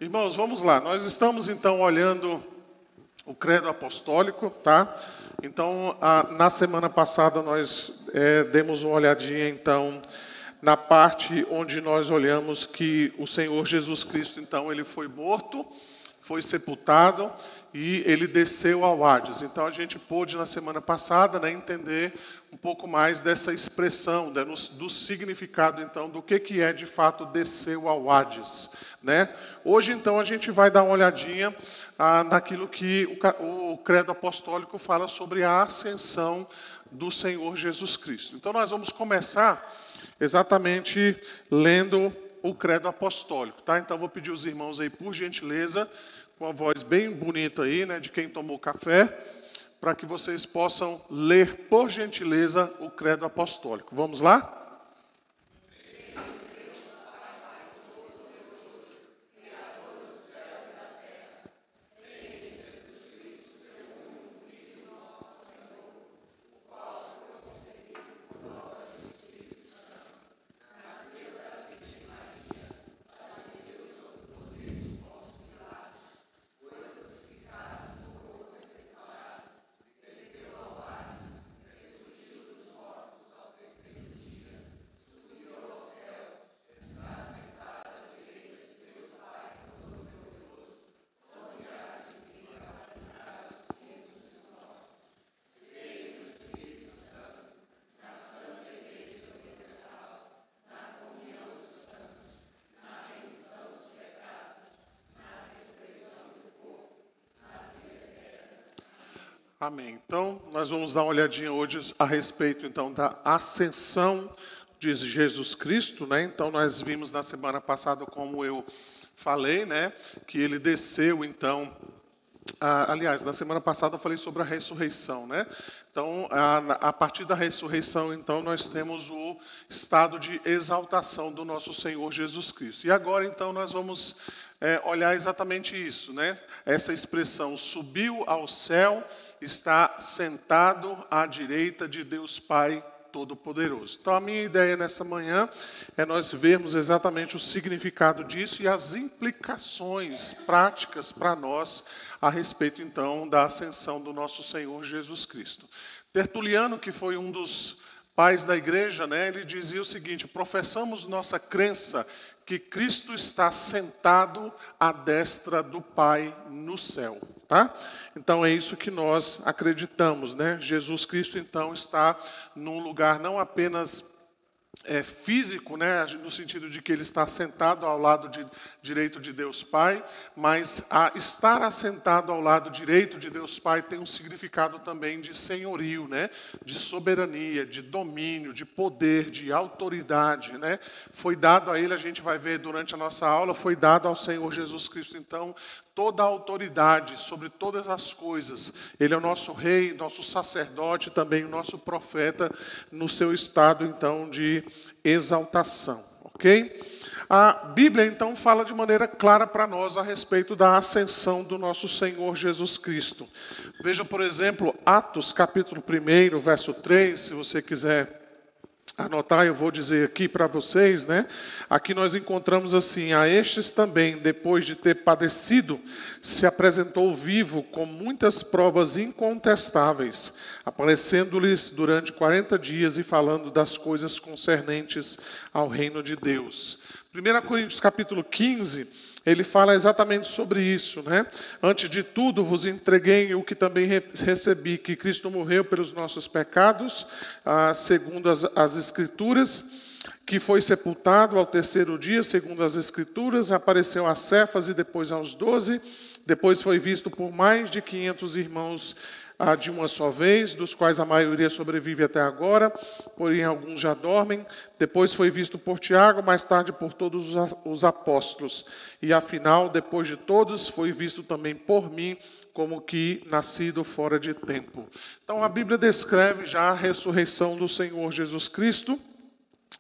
Irmãos, vamos lá. Nós estamos então olhando o credo apostólico, tá? Então, na semana passada nós demos uma olhadinha então na parte onde nós olhamos que o Senhor Jesus Cristo então ele foi morto, foi sepultado e ele desceu ao Hades. Então a gente pôde na semana passada, entender um pouco mais dessa expressão, do significado então do que é de fato desceu ao Hades, Hoje então a gente vai dar uma olhadinha naquilo que o credo apostólico fala sobre a ascensão do Senhor Jesus Cristo. Então nós vamos começar exatamente lendo o credo apostólico, tá? Então vou pedir os irmãos aí, por gentileza, com a voz bem bonita aí, de quem tomou café, para que vocês possam ler, por gentileza, o credo apostólico. Vamos lá? Amém. Então, nós vamos dar uma olhadinha hoje a respeito, então, da ascensão de Jesus Cristo, Então, nós vimos na semana passada, como eu falei, que ele desceu, então... aliás, na semana passada eu falei sobre a ressurreição, Então, a partir da ressurreição, então, nós temos o estado de exaltação do nosso Senhor Jesus Cristo. E agora, então, nós vamos olhar exatamente isso, Essa expressão, subiu ao céu, está sentado à direita de Deus Pai Todo-Poderoso. Então, a minha ideia nessa manhã é nós vermos exatamente o significado disso e as implicações práticas para nós a respeito, então, da ascensão do nosso Senhor Jesus Cristo. Tertuliano, que foi um dos pais da igreja, ele dizia o seguinte: professamos nossa crença que Cristo está sentado à destra do Pai no céu, tá? Então é isso que nós acreditamos, Jesus Cristo então está num lugar não apenas físico, no sentido de que ele está sentado ao lado direito de Deus Pai, mas estar assentado ao lado direito de Deus Pai tem um significado também de senhorio, de soberania, de domínio, de poder, de autoridade, Foi dado a ele, a gente vai ver durante a nossa aula, foi dado ao Senhor Jesus Cristo, então, toda a autoridade sobre todas as coisas. Ele é o nosso rei, nosso sacerdote, também o nosso profeta, no seu estado, então, de exaltação, ok? A Bíblia, então, fala de maneira clara para nós a respeito da ascensão do nosso Senhor Jesus Cristo. Veja, por exemplo, Atos, capítulo 1, verso 3, se você quiser anotar, eu vou dizer aqui para vocês, Aqui nós encontramos assim: a estes também, depois de ter padecido, se apresentou vivo com muitas provas incontestáveis, aparecendo-lhes durante 40 dias e falando das coisas concernentes ao reino de Deus. 1 Coríntios capítulo 15, ele fala exatamente sobre isso, Antes de tudo vos entreguei o que também recebi, que Cristo morreu pelos nossos pecados, segundo as Escrituras, que foi sepultado ao terceiro dia, segundo as Escrituras, apareceu a Cefas e depois aos 12, depois foi visto por mais de 500 irmãos de uma só vez, dos quais a maioria sobrevive até agora, porém alguns já dormem. Depois foi visto por Tiago, mais tarde por todos os apóstolos. E afinal, depois de todos, foi visto também por mim, como que nascido fora de tempo. Então a Bíblia descreve já a ressurreição do Senhor Jesus Cristo.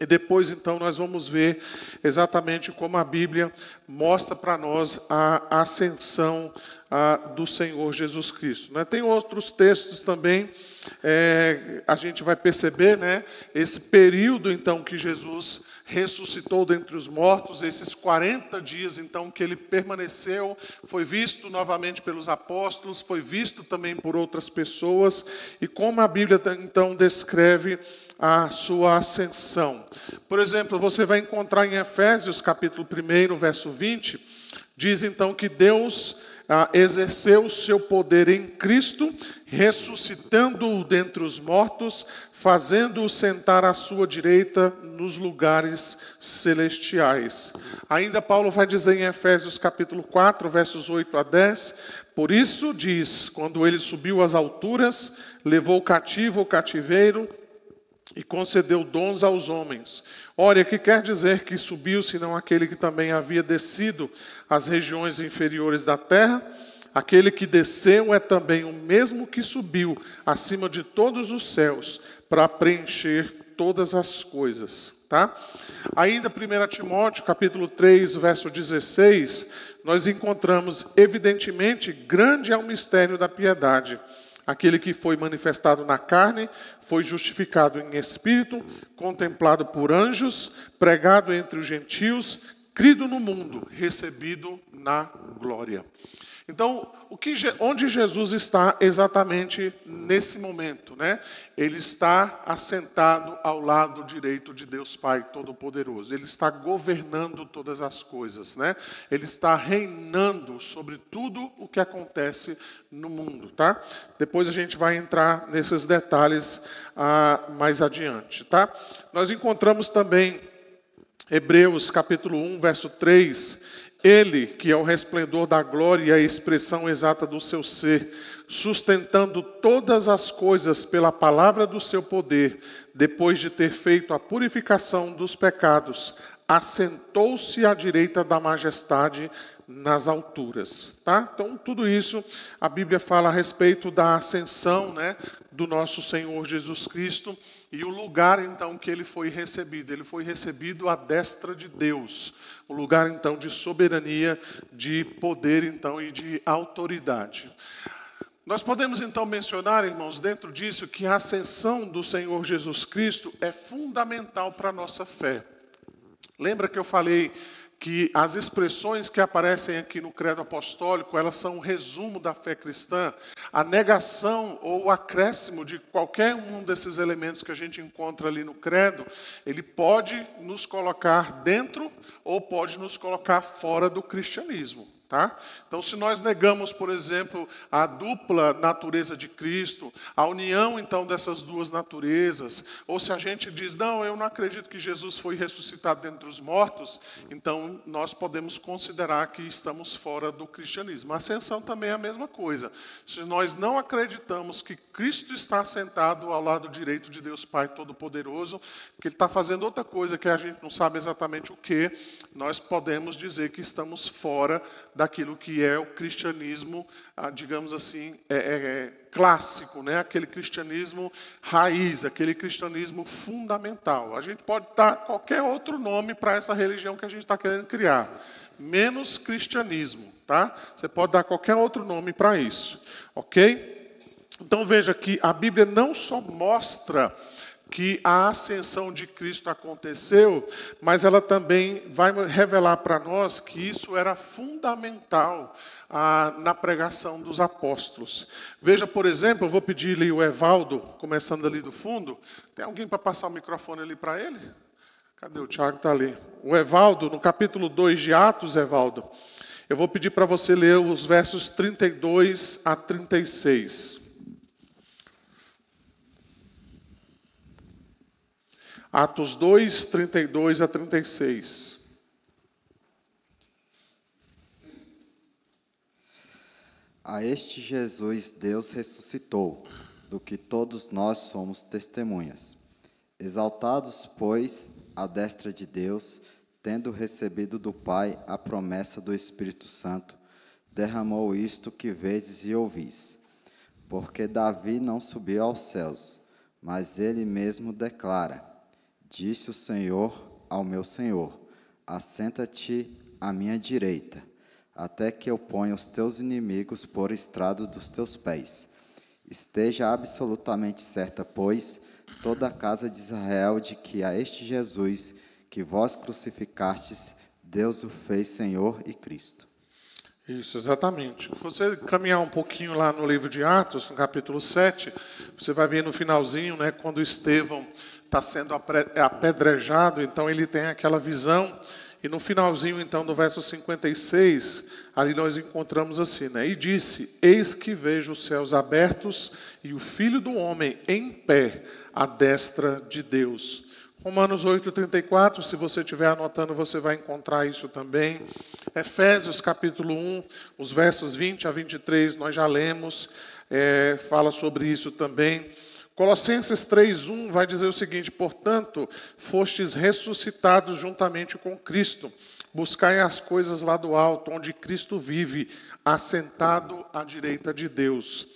E depois, então, nós vamos ver exatamente como a Bíblia mostra para nós a ascensão do Senhor Jesus Cristo. Né? Tem outros textos também, a gente vai perceber, né, esse período então que Jesus ressuscitou dentre os mortos, esses 40 dias então que ele permaneceu, foi visto novamente pelos apóstolos, foi visto também por outras pessoas, e como a Bíblia então descreve a sua ascensão. Por exemplo, você vai encontrar em Efésios capítulo 1, verso 20, diz então que Deus exerceu o seu poder em Cristo, ressuscitando-o dentre os mortos, fazendo-o sentar à sua direita nos lugares celestiais. Ainda Paulo vai dizer em Efésios capítulo 4, versos 8 a 10, por isso diz, quando ele subiu às alturas, levou cativo o cativeiro e concedeu dons aos homens. Ora, que quer dizer que subiu, senão aquele que também havia descido às regiões inferiores da terra? Aquele que desceu é também o mesmo que subiu acima de todos os céus, para preencher todas as coisas. Tá? Ainda 1 Timóteo, capítulo 3, verso 16, nós encontramos, evidentemente, grande é o mistério da piedade. Aquele que foi manifestado na carne, foi justificado em espírito, contemplado por anjos, pregado entre os gentios, crido no mundo, recebido na glória. Então, onde Jesus está exatamente nesse momento, né? Ele está assentado ao lado direito de Deus Pai Todo-Poderoso. Ele está governando todas as coisas, né? Ele está reinando sobre tudo o que acontece no mundo, tá? Depois a gente vai entrar nesses detalhes mais adiante, tá? Nós encontramos também Hebreus capítulo 1, verso 3, ele, que é o resplendor da glória e a expressão exata do seu ser, sustentando todas as coisas pela palavra do seu poder, depois de ter feito a purificação dos pecados, assentou-se à direita da majestade nas alturas. Tá? Então, tudo isso, a Bíblia fala a respeito da ascensão, né, do nosso Senhor Jesus Cristo, e o lugar, então, que ele foi recebido. Ele foi recebido à destra de Deus. Um lugar, então, de soberania, de poder, então, e de autoridade. Nós podemos, então, mencionar, irmãos, dentro disso, que a ascensão do Senhor Jesus Cristo é fundamental para a nossa fé. Lembra que eu falei que as expressões que aparecem aqui no credo apostólico, elas são um resumo da fé cristã? A negação ou o acréscimo de qualquer um desses elementos que a gente encontra ali no credo, ele pode nos colocar dentro ou pode nos colocar fora do cristianismo. Tá? Então, se nós negamos, por exemplo, a dupla natureza de Cristo, a união, então, dessas duas naturezas, ou se a gente diz, não, eu não acredito que Jesus foi ressuscitado dentre os mortos, então, nós podemos considerar que estamos fora do cristianismo. A ascensão também é a mesma coisa. Se nós não acreditamos que Cristo está sentado ao lado direito de Deus Pai Todo-Poderoso, que Ele está fazendo outra coisa que a gente não sabe exatamente o que, nós podemos dizer que estamos fora daquilo que é o cristianismo, digamos assim, clássico, né? Aquele cristianismo raiz, aquele cristianismo fundamental. A gente pode dar qualquer outro nome para essa religião que a gente está querendo criar, menos cristianismo, tá? Você pode dar qualquer outro nome para isso, ok? Então veja que a Bíblia não só mostra que a ascensão de Cristo aconteceu, mas ela também vai revelar para nós que isso era fundamental na pregação dos apóstolos. Veja, por exemplo, eu vou pedir ali o Evaldo, começando ali do fundo. Tem alguém para passar o microfone ali para ele? Cadê o Tiago? Está ali. O Evaldo, no capítulo 2 de Atos, Evaldo, eu vou pedir para você ler os versos 32 a 36. Atos 2, 32 a 36. A este Jesus Deus ressuscitou, do que todos nós somos testemunhas. Exaltados, pois, à destra de Deus, tendo recebido do Pai a promessa do Espírito Santo, derramou isto que vedes e ouvis. Porque Davi não subiu aos céus, mas ele mesmo declara: disse o Senhor ao meu Senhor: assenta-te à minha direita, até que eu ponha os teus inimigos por estrado dos teus pés. Esteja absolutamente certa, pois, toda a casa de Israel, de que a este Jesus, que vós crucificastes, Deus o fez Senhor e Cristo. Isso, exatamente. Se você caminhar um pouquinho lá no livro de Atos, no capítulo 7, você vai ver no finalzinho, né, quando Estevão está sendo apedrejado, então ele tem aquela visão, e no finalzinho, então, do verso 56, ali nós encontramos assim, né, e disse, eis que vejo os céus abertos e o Filho do Homem em pé, à destra de Deus. Romanos 8,34, se você estiver anotando, você vai encontrar isso também. Efésios capítulo 1, os versos 20 a 23, nós já lemos, fala sobre isso também. Colossenses 3,1 vai dizer o seguinte, portanto, fostes ressuscitados juntamente com Cristo. Buscai as coisas lá do alto, onde Cristo vive, assentado à direita de Deus.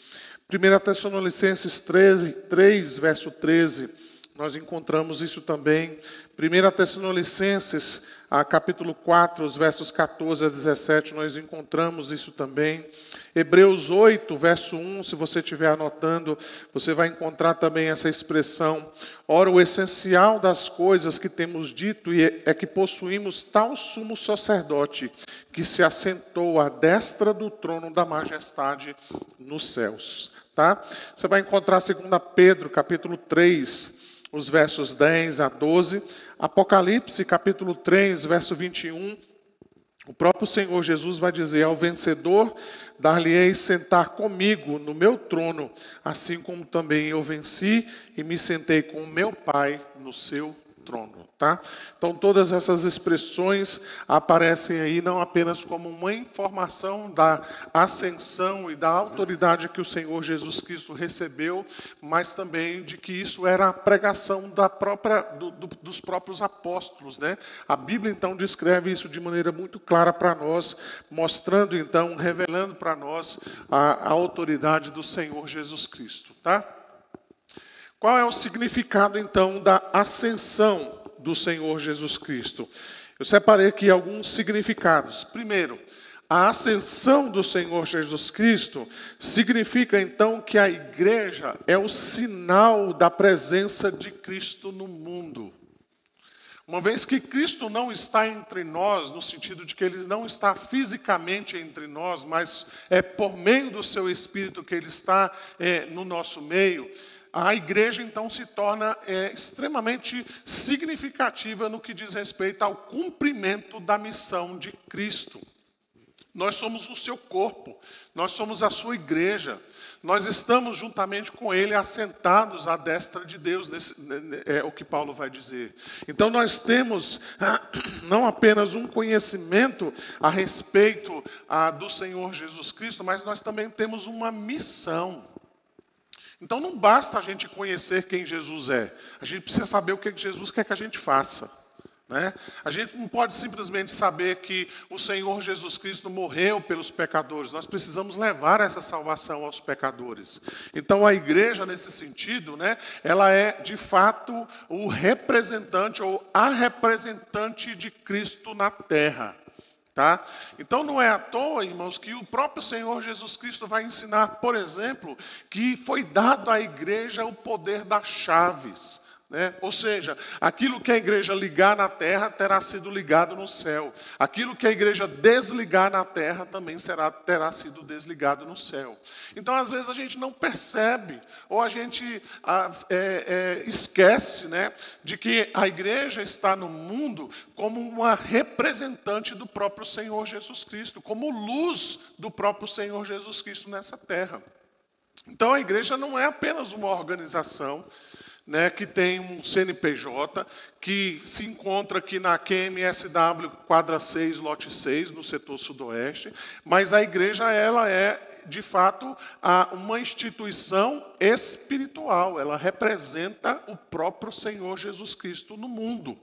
1 Tessalonicenses 3, verso 13, nós encontramos isso também. 1 Tessalonicenses, capítulo 4, os versos 14 a 17, nós encontramos isso também. Hebreus 8, verso 1, se você estiver anotando, você vai encontrar também essa expressão. Ora, o essencial das coisas que temos dito é que possuímos tal sumo sacerdote, que se assentou à destra do trono da majestade nos céus. Tá? Você vai encontrar 2 Pedro, capítulo 3, os versos 10 a 12, Apocalipse, capítulo 3, verso 21, o próprio Senhor Jesus vai dizer, ao vencedor, dar-lhe-ei sentar comigo no meu trono, assim como também eu venci e me sentei com o meu Pai no seu trono. Tá? Então, todas essas expressões aparecem aí não apenas como uma informação da ascensão e da autoridade que o Senhor Jesus Cristo recebeu, mas também de que isso era a pregação dos próprios apóstolos. Né? A Bíblia, então, descreve isso de maneira muito clara para nós, mostrando, então, revelando para nós a autoridade do Senhor Jesus Cristo. Tá? Qual é o significado, então, da ascensão do Senhor Jesus Cristo? Eu separei aqui alguns significados. Primeiro, a ascensão do Senhor Jesus Cristo significa, então, que a igreja é o sinal da presença de Cristo no mundo. Uma vez que Cristo não está entre nós, no sentido de que Ele não está fisicamente entre nós, mas é por meio do Seu Espírito que Ele está no nosso meio, a igreja, então, se torna extremamente significativa no que diz respeito ao cumprimento da missão de Cristo. Nós somos o seu corpo, nós somos a sua igreja, nós estamos juntamente com Ele assentados à destra de Deus, é o que Paulo vai dizer. Então nós temos não apenas um conhecimento a respeito do Senhor Jesus Cristo, mas nós também temos uma missão. Então não basta a gente conhecer quem Jesus é, a gente precisa saber o que Jesus quer que a gente faça. Né? A gente não pode simplesmente saber que o Senhor Jesus Cristo morreu pelos pecadores, nós precisamos levar essa salvação aos pecadores. Então a igreja, nesse sentido, né, ela é de fato o representante ou a representante de Cristo na terra. Tá? Então não é à toa, irmãos, que o próprio Senhor Jesus Cristo vai ensinar, por exemplo, que foi dado à igreja o poder das chaves. Né? Ou seja, aquilo que a igreja ligar na terra terá sido ligado no céu. Aquilo que a igreja desligar na terra também terá sido desligado no céu. Então, às vezes, a gente não percebe, ou a gente esquece, né, de que a igreja está no mundo como uma representante do próprio Senhor Jesus Cristo, como luz do próprio Senhor Jesus Cristo nessa terra. Então, a igreja não é apenas uma organização, né, que tem um CNPJ, que se encontra aqui na QMSW, quadra 6, lote 6, no setor sudoeste, mas a igreja ela é, de fato, uma instituição espiritual, ela representa o próprio Senhor Jesus Cristo no mundo.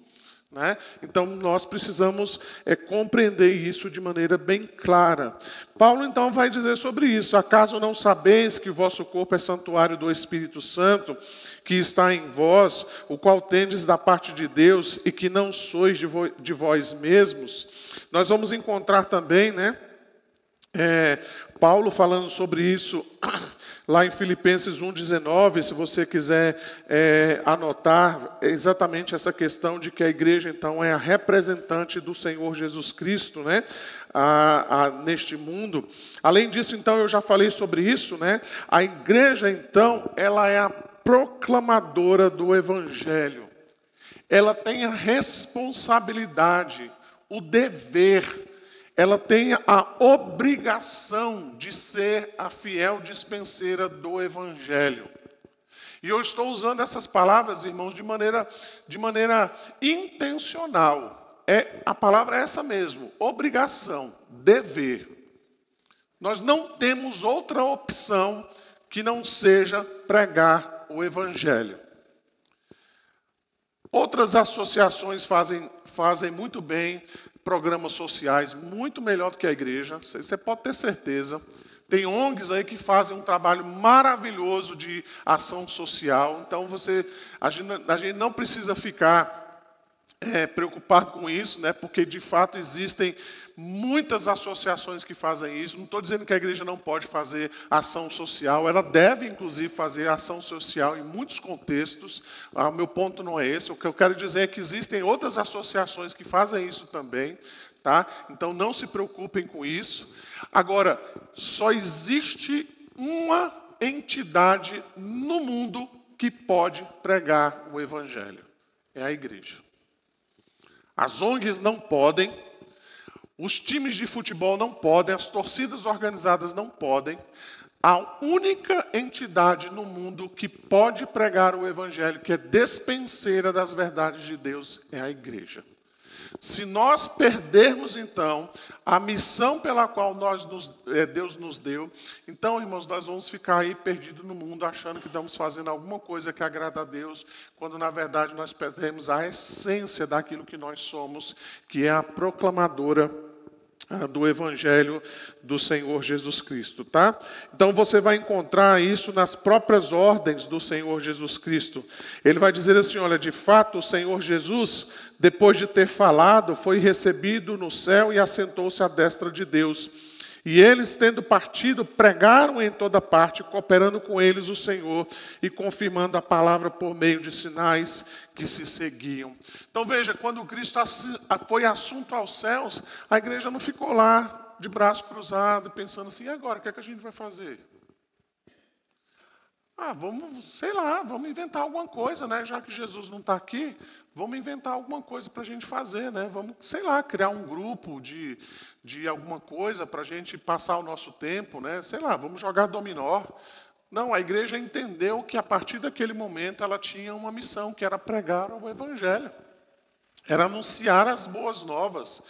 Né? Então, nós precisamos compreender isso de maneira bem clara. Paulo, então, vai dizer sobre isso. Acaso não sabeis que vosso corpo é santuário do Espírito Santo, que está em vós, o qual tendes da parte de Deus, e que não sois de vós mesmos? Nós vamos encontrar também, né, Paulo falando sobre isso lá em Filipenses 1,19, se você quiser anotar, é exatamente essa questão de que a igreja, então, é a representante do Senhor Jesus Cristo, né, neste mundo. Além disso, então, eu já falei sobre isso, né, a igreja, então, ela é a proclamadora do Evangelho. Ela tem a responsabilidade, o dever, ela tem a obrigação de ser a fiel dispenseira do Evangelho. E eu estou usando essas palavras, irmãos, de maneira intencional. A palavra é essa mesmo, obrigação, dever. Nós não temos outra opção que não seja pregar o Evangelho. Outras associações fazem muito bem programas sociais, muito melhor do que a igreja, você pode ter certeza. Tem ONGs aí que fazem um trabalho maravilhoso de ação social, então a gente não precisa ficar preocupado com isso, né? Porque de fato existem muitas associações que fazem isso. Não estou dizendo que a igreja não pode fazer ação social, ela deve inclusive fazer ação social em muitos contextos. O meu ponto não é esse, o que eu quero dizer é que existem outras associações que fazem isso também, tá? Então não se preocupem com isso. Agora, só existe uma entidade no mundo que pode pregar o Evangelho, é a igreja. As ONGs não podem, os times de futebol não podem, as torcidas organizadas não podem. A única entidade no mundo que pode pregar o Evangelho, que é dispenseira das verdades de Deus, é a igreja. Se nós perdermos, então, a missão pela qual Deus nos deu, então, irmãos, nós vamos ficar aí perdidos no mundo, achando que estamos fazendo alguma coisa que agrada a Deus, quando, na verdade, nós perdemos a essência daquilo que nós somos, que é a proclamadora do Evangelho do Senhor Jesus Cristo, tá? Então você vai encontrar isso nas próprias ordens do Senhor Jesus Cristo. Ele vai dizer assim, olha, de fato o Senhor Jesus, depois de ter falado, foi recebido no céu e assentou-se à destra de Deus. E eles, tendo partido, pregaram em toda parte, cooperando com eles o Senhor e confirmando a palavra por meio de sinais que se seguiam. Então veja, quando Cristo foi assunto aos céus, a igreja não ficou lá de braço cruzado, pensando assim, e agora, o que é que a gente vai fazer? Vamos inventar alguma coisa, né? Já que Jesus não está aqui, vamos inventar alguma coisa para a gente fazer, né? Vamos, criar um grupo de alguma coisa para a gente passar o nosso tempo, né? Vamos jogar dominó. Não, a igreja entendeu que a partir daquele momento ela tinha uma missão, que era pregar o Evangelho. Era anunciar as boas novas.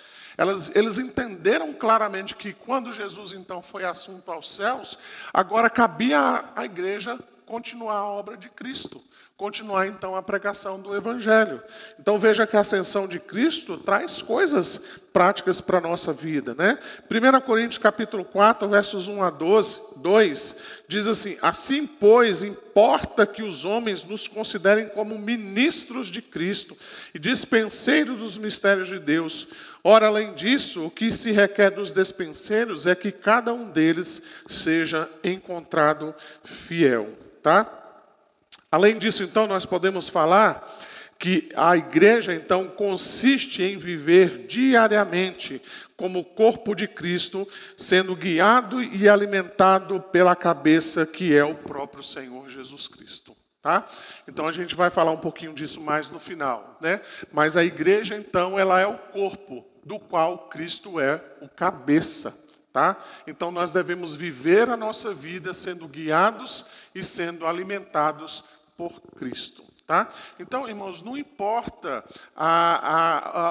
Eles entenderam claramente que quando Jesus então foi assunto aos céus, agora cabia à igreja continuar a obra de Cristo, continuar então a pregação do Evangelho. Então veja que a ascensão de Cristo traz coisas práticas para a nossa vida, né? 1 Coríntios capítulo 4, versos 1 a 2, diz assim, assim, pois, importa que os homens nos considerem como ministros de Cristo e dispenseiros dos mistérios de Deus. Ora, além disso, o que se requer dos dispenseiros é que cada um deles seja encontrado fiel, tá? Além disso, então, nós podemos falar que a igreja, então, consiste em viver diariamente como corpo de Cristo, sendo guiado e alimentado pela cabeça que é o próprio Senhor Jesus Cristo. Tá? Então a gente vai falar um pouquinho disso mais no final, né? Mas a igreja, então, ela é o corpo do qual Cristo é o cabeça. Tá? Então nós devemos viver a nossa vida sendo guiados e sendo alimentados por Cristo. Tá? Então, irmãos, não importa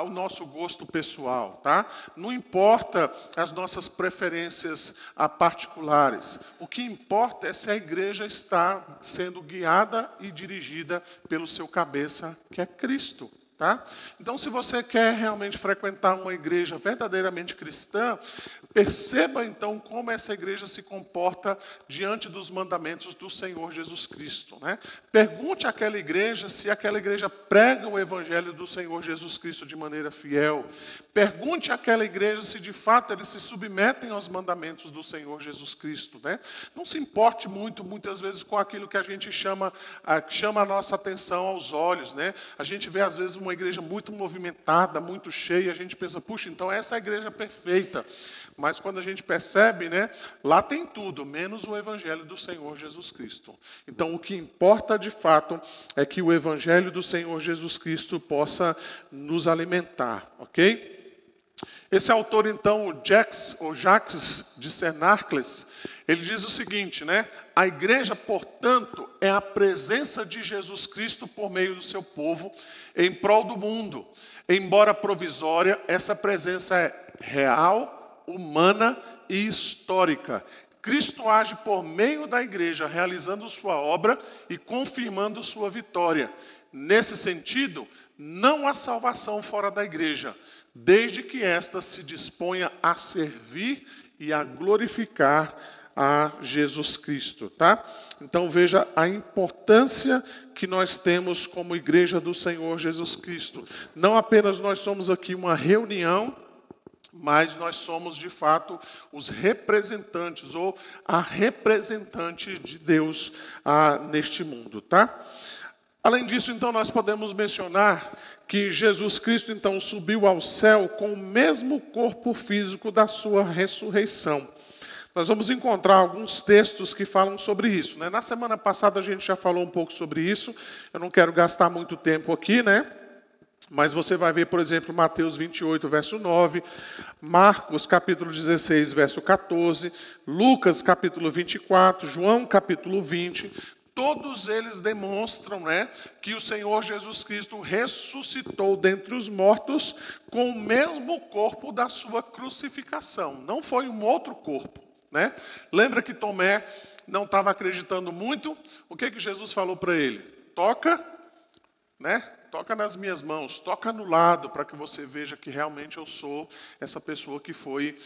o nosso gosto pessoal, tá? Não importa as nossas preferências particulares. O que importa é se a igreja está sendo guiada e dirigida pelo seu cabeça, que é Cristo. Tá? Então, se você quer realmente frequentar uma igreja verdadeiramente cristã, perceba então como essa igreja se comporta diante dos mandamentos do Senhor Jesus Cristo. Né? Pergunte àquela igreja se aquela igreja prega o evangelho do Senhor Jesus Cristo de maneira fiel. Pergunte àquela igreja se de fato eles se submetem aos mandamentos do Senhor Jesus Cristo. Né? Não se importe muitas vezes com aquilo que a gente chama a nossa atenção aos olhos. Né? A gente vê às vezes uma igreja muito movimentada, muito cheia, a gente pensa, puxa, então essa é a igreja perfeita. Mas quando a gente percebe, né, lá tem tudo, menos o evangelho do Senhor Jesus Cristo. Então o que importa de fato é que o evangelho do Senhor Jesus Cristo possa nos alimentar, ok? Esse autor, então, o Jacques de Senarcles, ele diz o seguinte, né? A igreja, portanto, é a presença de Jesus Cristo por meio do seu povo em prol do mundo. Embora provisória, essa presença é real, humana e histórica. Cristo age por meio da igreja, realizando sua obra e confirmando sua vitória. Nesse sentido, não há salvação fora da igreja, desde que esta se disponha a servir e a glorificar a Jesus Cristo, tá? Então veja a importância que nós temos como igreja do Senhor Jesus Cristo. Não apenas nós somos aqui uma reunião, mas nós somos de fato os representantes ou a representante de Deus neste mundo, tá? Além disso, então, nós podemos mencionar que Jesus Cristo, então, subiu ao céu com o mesmo corpo físico da sua ressurreição. Nós vamos encontrar alguns textos que falam sobre isso. Né? Na semana passada a gente já falou um pouco sobre isso. Eu não quero gastar muito tempo aqui, né? Mas você vai ver, por exemplo, Mateus 28, verso 9, Marcos, capítulo 16, verso 14, Lucas, capítulo 24, João, capítulo 20... Todos eles demonstram, né, que o Senhor Jesus Cristo ressuscitou dentre os mortos com o mesmo corpo da sua crucificação. Não foi um outro corpo. Né? Lembra que Tomé não estava acreditando muito? O que Jesus falou para ele? Toca, né? Toca nas minhas mãos, toca no lado, para que você veja que realmente eu sou essa pessoa que foi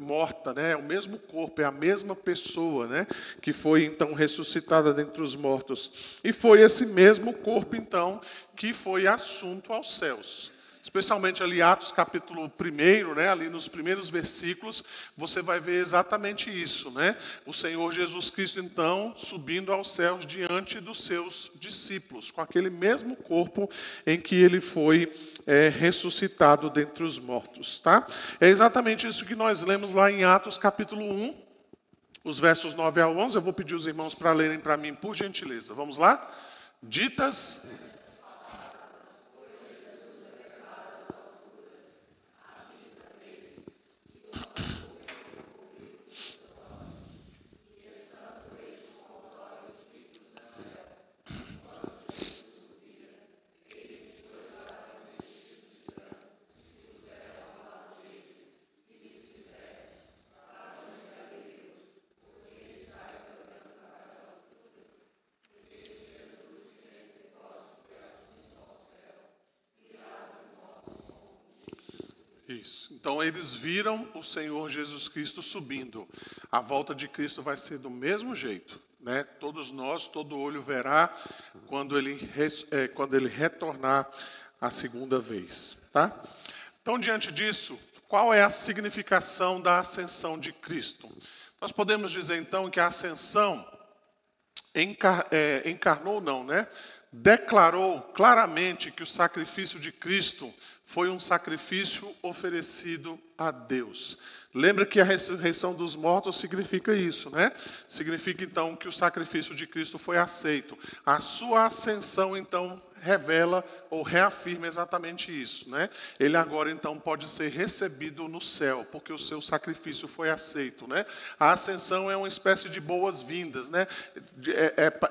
morta, né? É o mesmo corpo, é a mesma pessoa, né? Que foi então ressuscitada dentre os mortos. E foi esse mesmo corpo, então, que foi assunto aos céus. Especialmente ali Atos capítulo 1, né, ali nos primeiros versículos, você vai ver exatamente isso. Né? O Senhor Jesus Cristo, então, subindo aos céus diante dos seus discípulos, com aquele mesmo corpo em que ele foi ressuscitado dentre os mortos. Tá? É exatamente isso que nós lemos lá em Atos capítulo 1, os versos 9 a 11. Eu vou pedir os irmãos para lerem para mim, por gentileza. Vamos lá? Ditas... Isso. Então eles viram o Senhor Jesus Cristo subindo. A volta de Cristo vai ser do mesmo jeito. Né? Todos nós, todo olho verá quando ele retornar a segunda vez. Tá? Então, diante disso, qual é a significação da ascensão de Cristo? Nós podemos dizer, então, que a ascensão encarnou, não, né? Declarou claramente que o sacrifício de Cristo foi um sacrifício oferecido a Deus. Lembra que a ressurreição dos mortos significa isso, né? Significa, então, que o sacrifício de Cristo foi aceito. A sua ascensão, então, revela ou reafirma exatamente isso, né? Ele agora, então, pode ser recebido no céu, porque o seu sacrifício foi aceito, né? A ascensão é uma espécie de boas-vindas, né?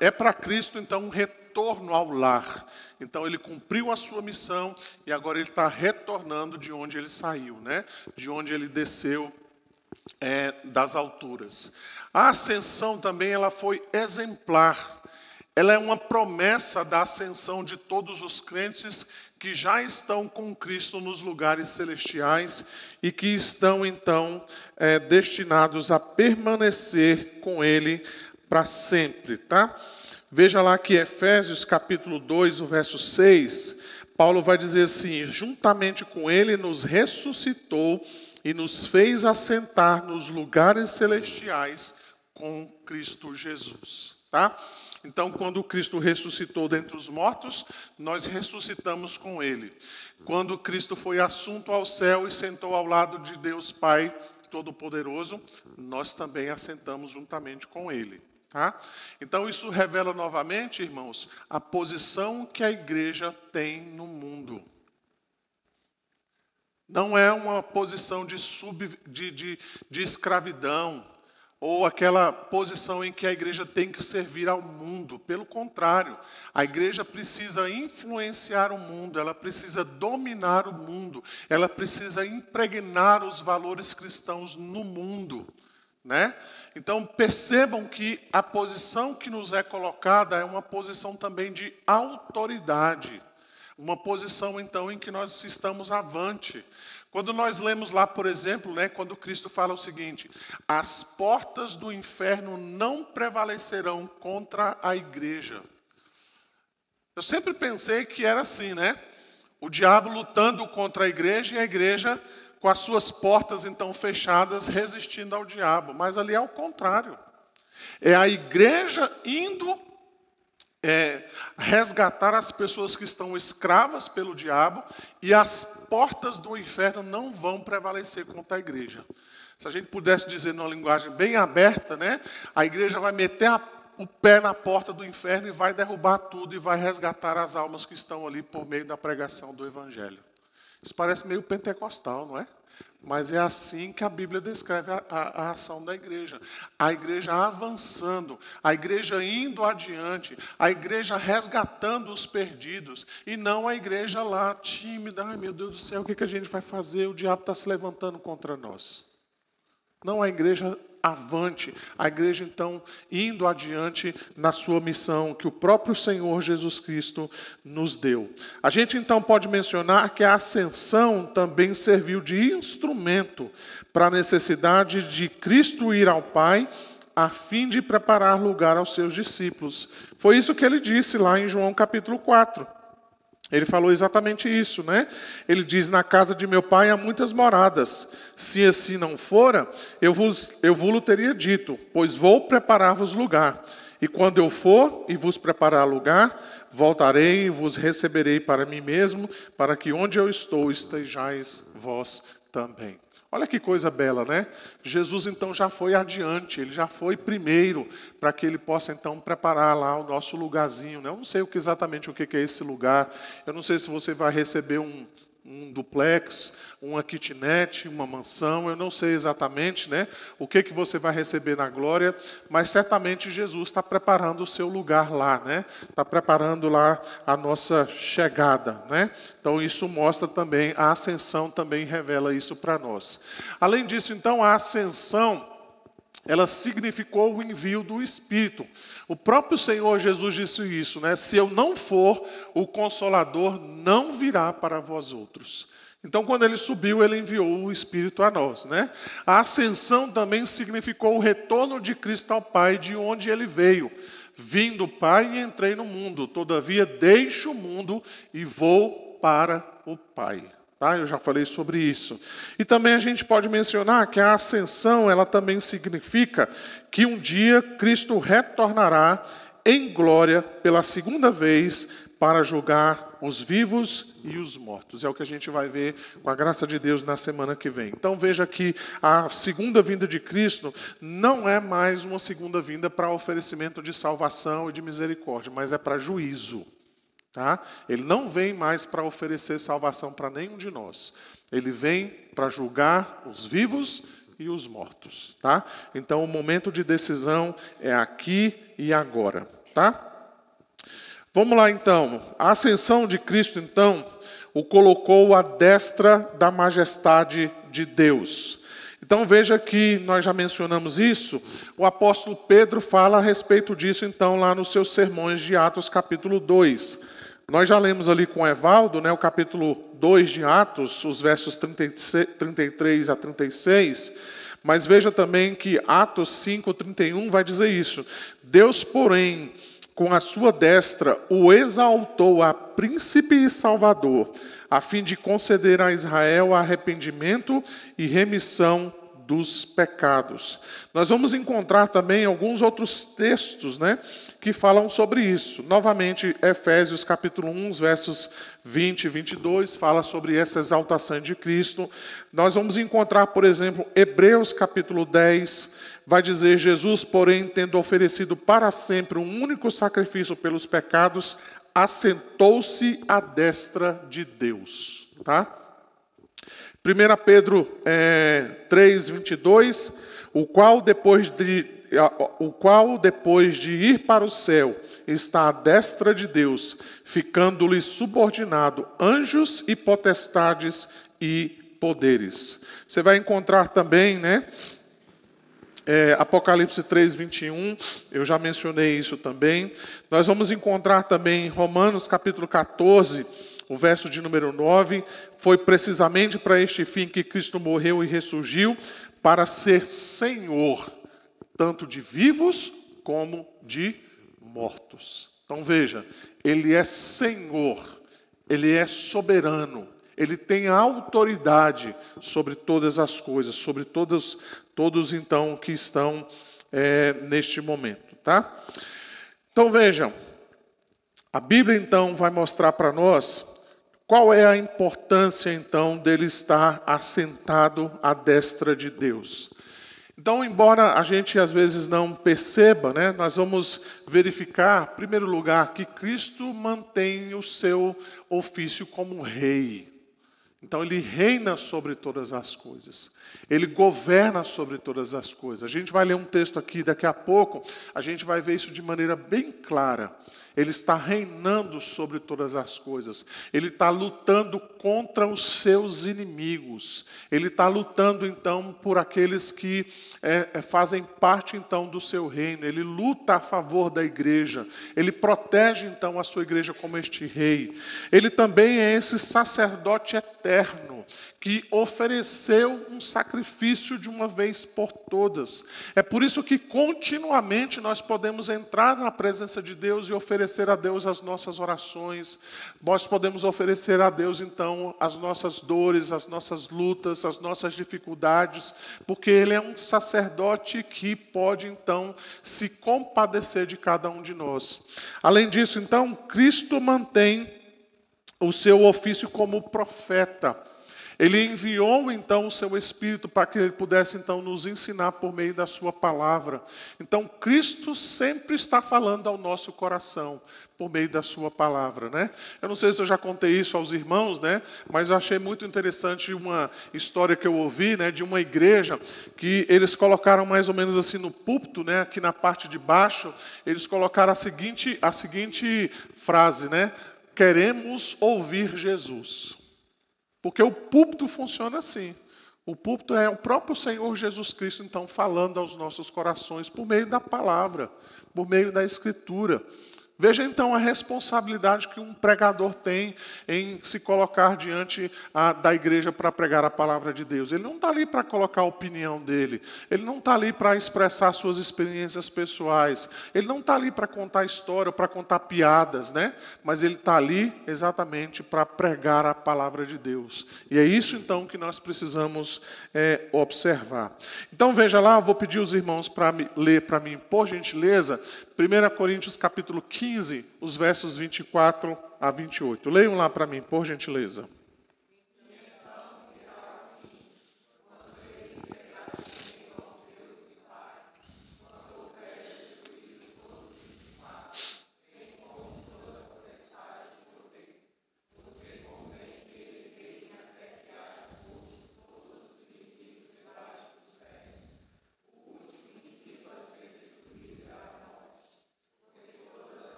É para Cristo, então, um retorno ao lar. Então ele cumpriu a sua missão e agora ele está retornando de onde ele saiu, né? De onde ele desceu das alturas. A ascensão também ela foi exemplar. ela é uma promessa da ascensão de todos os crentes que já estão com Cristo nos lugares celestiais e que estão, então, destinados a permanecer com Ele para sempre, tá? Veja lá que Efésios capítulo 2, o verso 6, Paulo vai dizer assim: juntamente com Ele nos ressuscitou e nos fez assentar nos lugares celestiais com Cristo Jesus, tá? Então, quando Cristo ressuscitou dentre os mortos, nós ressuscitamos com Ele. Quando Cristo foi assunto ao céu e sentou ao lado de Deus Pai Todo-Poderoso, nós também assentamos juntamente com Ele. Tá? Então, isso revela novamente, irmãos, a posição que a igreja tem no mundo. Não é uma posição de escravidão, ou aquela posição em que a igreja tem que servir ao mundo. Pelo contrário, a igreja precisa influenciar o mundo, ela precisa dominar o mundo, ela precisa impregnar os valores cristãos no mundo, né? Então, percebam que a posição que nos é colocada é uma posição também de autoridade. Uma posição, então, em que nós estamos avante. Quando nós lemos lá, por exemplo, né, quando Cristo fala o seguinte: as portas do inferno não prevalecerão contra a igreja. Eu sempre pensei que era assim, né? O diabo lutando contra a igreja e a igreja com as suas portas, então, fechadas, resistindo ao diabo. Mas ali é o contrário. É a igreja indo resgatar as pessoas que estão escravas pelo diabo, e as portas do inferno não vão prevalecer contra a igreja. Se a gente pudesse dizer numa linguagem bem aberta, né, a igreja vai meter o pé na porta do inferno e vai derrubar tudo e vai resgatar as almas que estão ali por meio da pregação do evangelho. Isso parece meio pentecostal, não é? Mas é assim que a Bíblia descreve a ação da igreja. A igreja avançando, a igreja indo adiante, a igreja resgatando os perdidos, e não a igreja lá tímida: ai meu Deus do céu, o que a gente vai fazer? O diabo está se levantando contra nós. Não, a igreja avante, a igreja então indo adiante na sua missão que o próprio Senhor Jesus Cristo nos deu. A gente então pode mencionar que a ascensão também serviu de instrumento para a necessidade de Cristo ir ao Pai a fim de preparar lugar aos seus discípulos. Foi isso que ele disse lá em João capítulo 4. Ele falou exatamente isso, né? Ele diz: na casa de meu pai há muitas moradas. Se assim não fora, eu vos teria dito, pois vou preparar-vos lugar. E quando eu for e vos preparar lugar, voltarei e vos receberei para mim mesmo, para que onde eu estou estejais vós também. Olha que coisa bela, né? Jesus então já foi adiante, ele já foi primeiro, para que ele possa então preparar lá o nosso lugarzinho, né? Eu não sei exatamente o que é esse lugar, eu não sei se você vai receber um duplex, uma kitnet, uma mansão, eu não sei exatamente, né, o que você vai receber na glória, mas certamente Jesus está preparando o seu lugar lá, né? Está preparando lá a nossa chegada, né? Então isso mostra também, a ascensão também revela isso para nós. Além disso, então, a ascensão, ela significou o envio do Espírito. O próprio Senhor Jesus disse isso, né? Se eu não for, o Consolador não virá para vós outros. Então, quando ele subiu, ele enviou o Espírito a nós, né? A ascensão também significou o retorno de Cristo ao Pai, de onde ele veio. Vim do Pai e entrei no mundo, todavia deixo o mundo e vou para o Pai. Tá? Eu já falei sobre isso. E também a gente pode mencionar que a ascensão, ela também significa que um dia Cristo retornará em glória pela segunda vez para julgar os vivos e os mortos. É o que a gente vai ver com a graça de Deus na semana que vem. Então veja que a segunda vinda de Cristo não é mais uma segunda vinda para oferecimento de salvação e de misericórdia, mas é para juízo. Tá? Ele não vem mais para oferecer salvação para nenhum de nós. Ele vem para julgar os vivos e os mortos. Tá? Então o momento de decisão é aqui e agora. Tá? Vamos lá então. A ascensão de Cristo então o colocou à destra da majestade de Deus. Então veja que nós já mencionamos isso, o apóstolo Pedro fala a respeito disso então lá nos seus sermões de Atos capítulo 2. Nós já lemos ali com Evaldo, né, o capítulo 2 de Atos, os versos 33 a 36, mas veja também que Atos 5:31 vai dizer isso. Deus, porém, com a sua destra, o exaltou a príncipe e salvador, a fim de conceder a Israel arrependimento e remissão dos pecados. Nós vamos encontrar também alguns outros textos, né, que falam sobre isso. Novamente, Efésios capítulo 1, versos 20 e 22, fala sobre essa exaltação de Cristo. Nós vamos encontrar, por exemplo, Hebreus capítulo 10, vai dizer: Jesus, porém, tendo oferecido para sempre um único sacrifício pelos pecados, assentou-se à destra de Deus. Tá? 1 Pedro 3, 22, o qual depois de ir para o céu está à destra de Deus, ficando-lhe subordinado anjos e potestades e poderes. Você vai encontrar também, né? Apocalipse 3, 21, eu já mencionei isso também. Nós vamos encontrar também em Romanos capítulo 14, o verso de número 9, foi precisamente para este fim que Cristo morreu e ressurgiu, para ser Senhor, tanto de vivos como de mortos. Então veja, Ele é Senhor, Ele é soberano, Ele tem autoridade sobre todas as coisas, sobre todos então que estão neste momento, tá? Então vejam, a Bíblia então vai mostrar para nós qual é a importância então dele estar assentado à destra de Deus. Então, embora a gente às vezes não perceba, né, nós vamos verificar, em primeiro lugar, que Cristo mantém o seu ofício como rei. Então, ele reina sobre todas as coisas. Ele governa sobre todas as coisas. A gente vai ler um texto aqui daqui a pouco, a gente vai ver isso de maneira bem clara. Ele está reinando sobre todas as coisas. Ele está lutando contra os seus inimigos. Ele está lutando, então, por aqueles que fazem parte, então, do seu reino. Ele luta a favor da igreja. Ele protege, então, a sua igreja como este rei. Ele também é esse sacerdote eterno que ofereceu um sacrifício de uma vez por todas. É por isso que continuamente nós podemos entrar na presença de Deus e oferecer a Deus as nossas orações. Nós podemos oferecer a Deus, então, as nossas dores, as nossas lutas, as nossas dificuldades, porque Ele é um sacerdote que pode, então, se compadecer de cada um de nós. Além disso, então, Cristo mantém o seu ofício como profeta. Ele enviou, então, o seu Espírito para que ele pudesse, então, nos ensinar por meio da sua palavra. Então, Cristo sempre está falando ao nosso coração por meio da sua palavra, né? Eu não sei se eu já contei isso aos irmãos, né? Mas eu achei muito interessante uma história que eu ouvi, né? De uma igreja que eles colocaram mais ou menos assim no púlpito, né? Aqui na parte de baixo, eles colocaram a seguinte frase, né? Queremos ouvir Jesus. Porque o púlpito funciona assim. O púlpito é o próprio Senhor Jesus Cristo, então, falando aos nossos corações por meio da palavra, por meio da Escritura. Veja, então, a responsabilidade que um pregador tem em se colocar diante da igreja para pregar a palavra de Deus. Ele não está ali para colocar a opinião dele. Ele não está ali para expressar suas experiências pessoais. Ele não está ali para contar história, para contar piadas, né? Mas ele está ali exatamente para pregar a palavra de Deus. E é isso, então, que nós precisamos observar. Então, veja lá, eu vou pedir os irmãos para ler para mim, por gentileza, 1 Coríntios capítulo 15, os versos 24 a 28. Leiam lá para mim, por gentileza.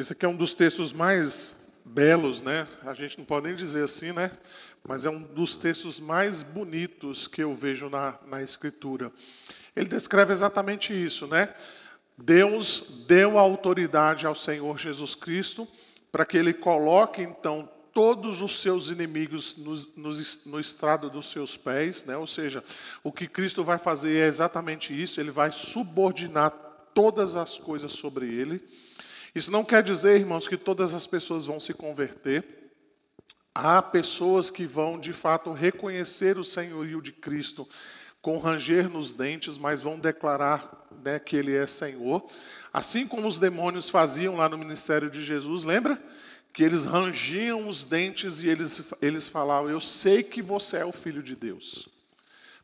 Esse aqui é um dos textos mais belos, né? A gente não pode nem dizer assim, né? Mas é um dos textos mais bonitos que eu vejo na Escritura. Ele descreve exatamente isso, né? Deus deu autoridade ao Senhor Jesus Cristo para que Ele coloque, então, todos os seus inimigos no estrado dos seus pés, né? Ou seja, o que Cristo vai fazer é exatamente isso, Ele vai subordinar todas as coisas sobre Ele. Isso não quer dizer, irmãos, que todas as pessoas vão se converter. Há pessoas que vão, de fato, reconhecer o senhorio de Cristo com ranger nos dentes, mas vão declarar, né, que Ele é Senhor. Assim como os demônios faziam lá no ministério de Jesus, lembra? Que eles rangiam os dentes e eles falavam, eu sei que você é o Filho de Deus.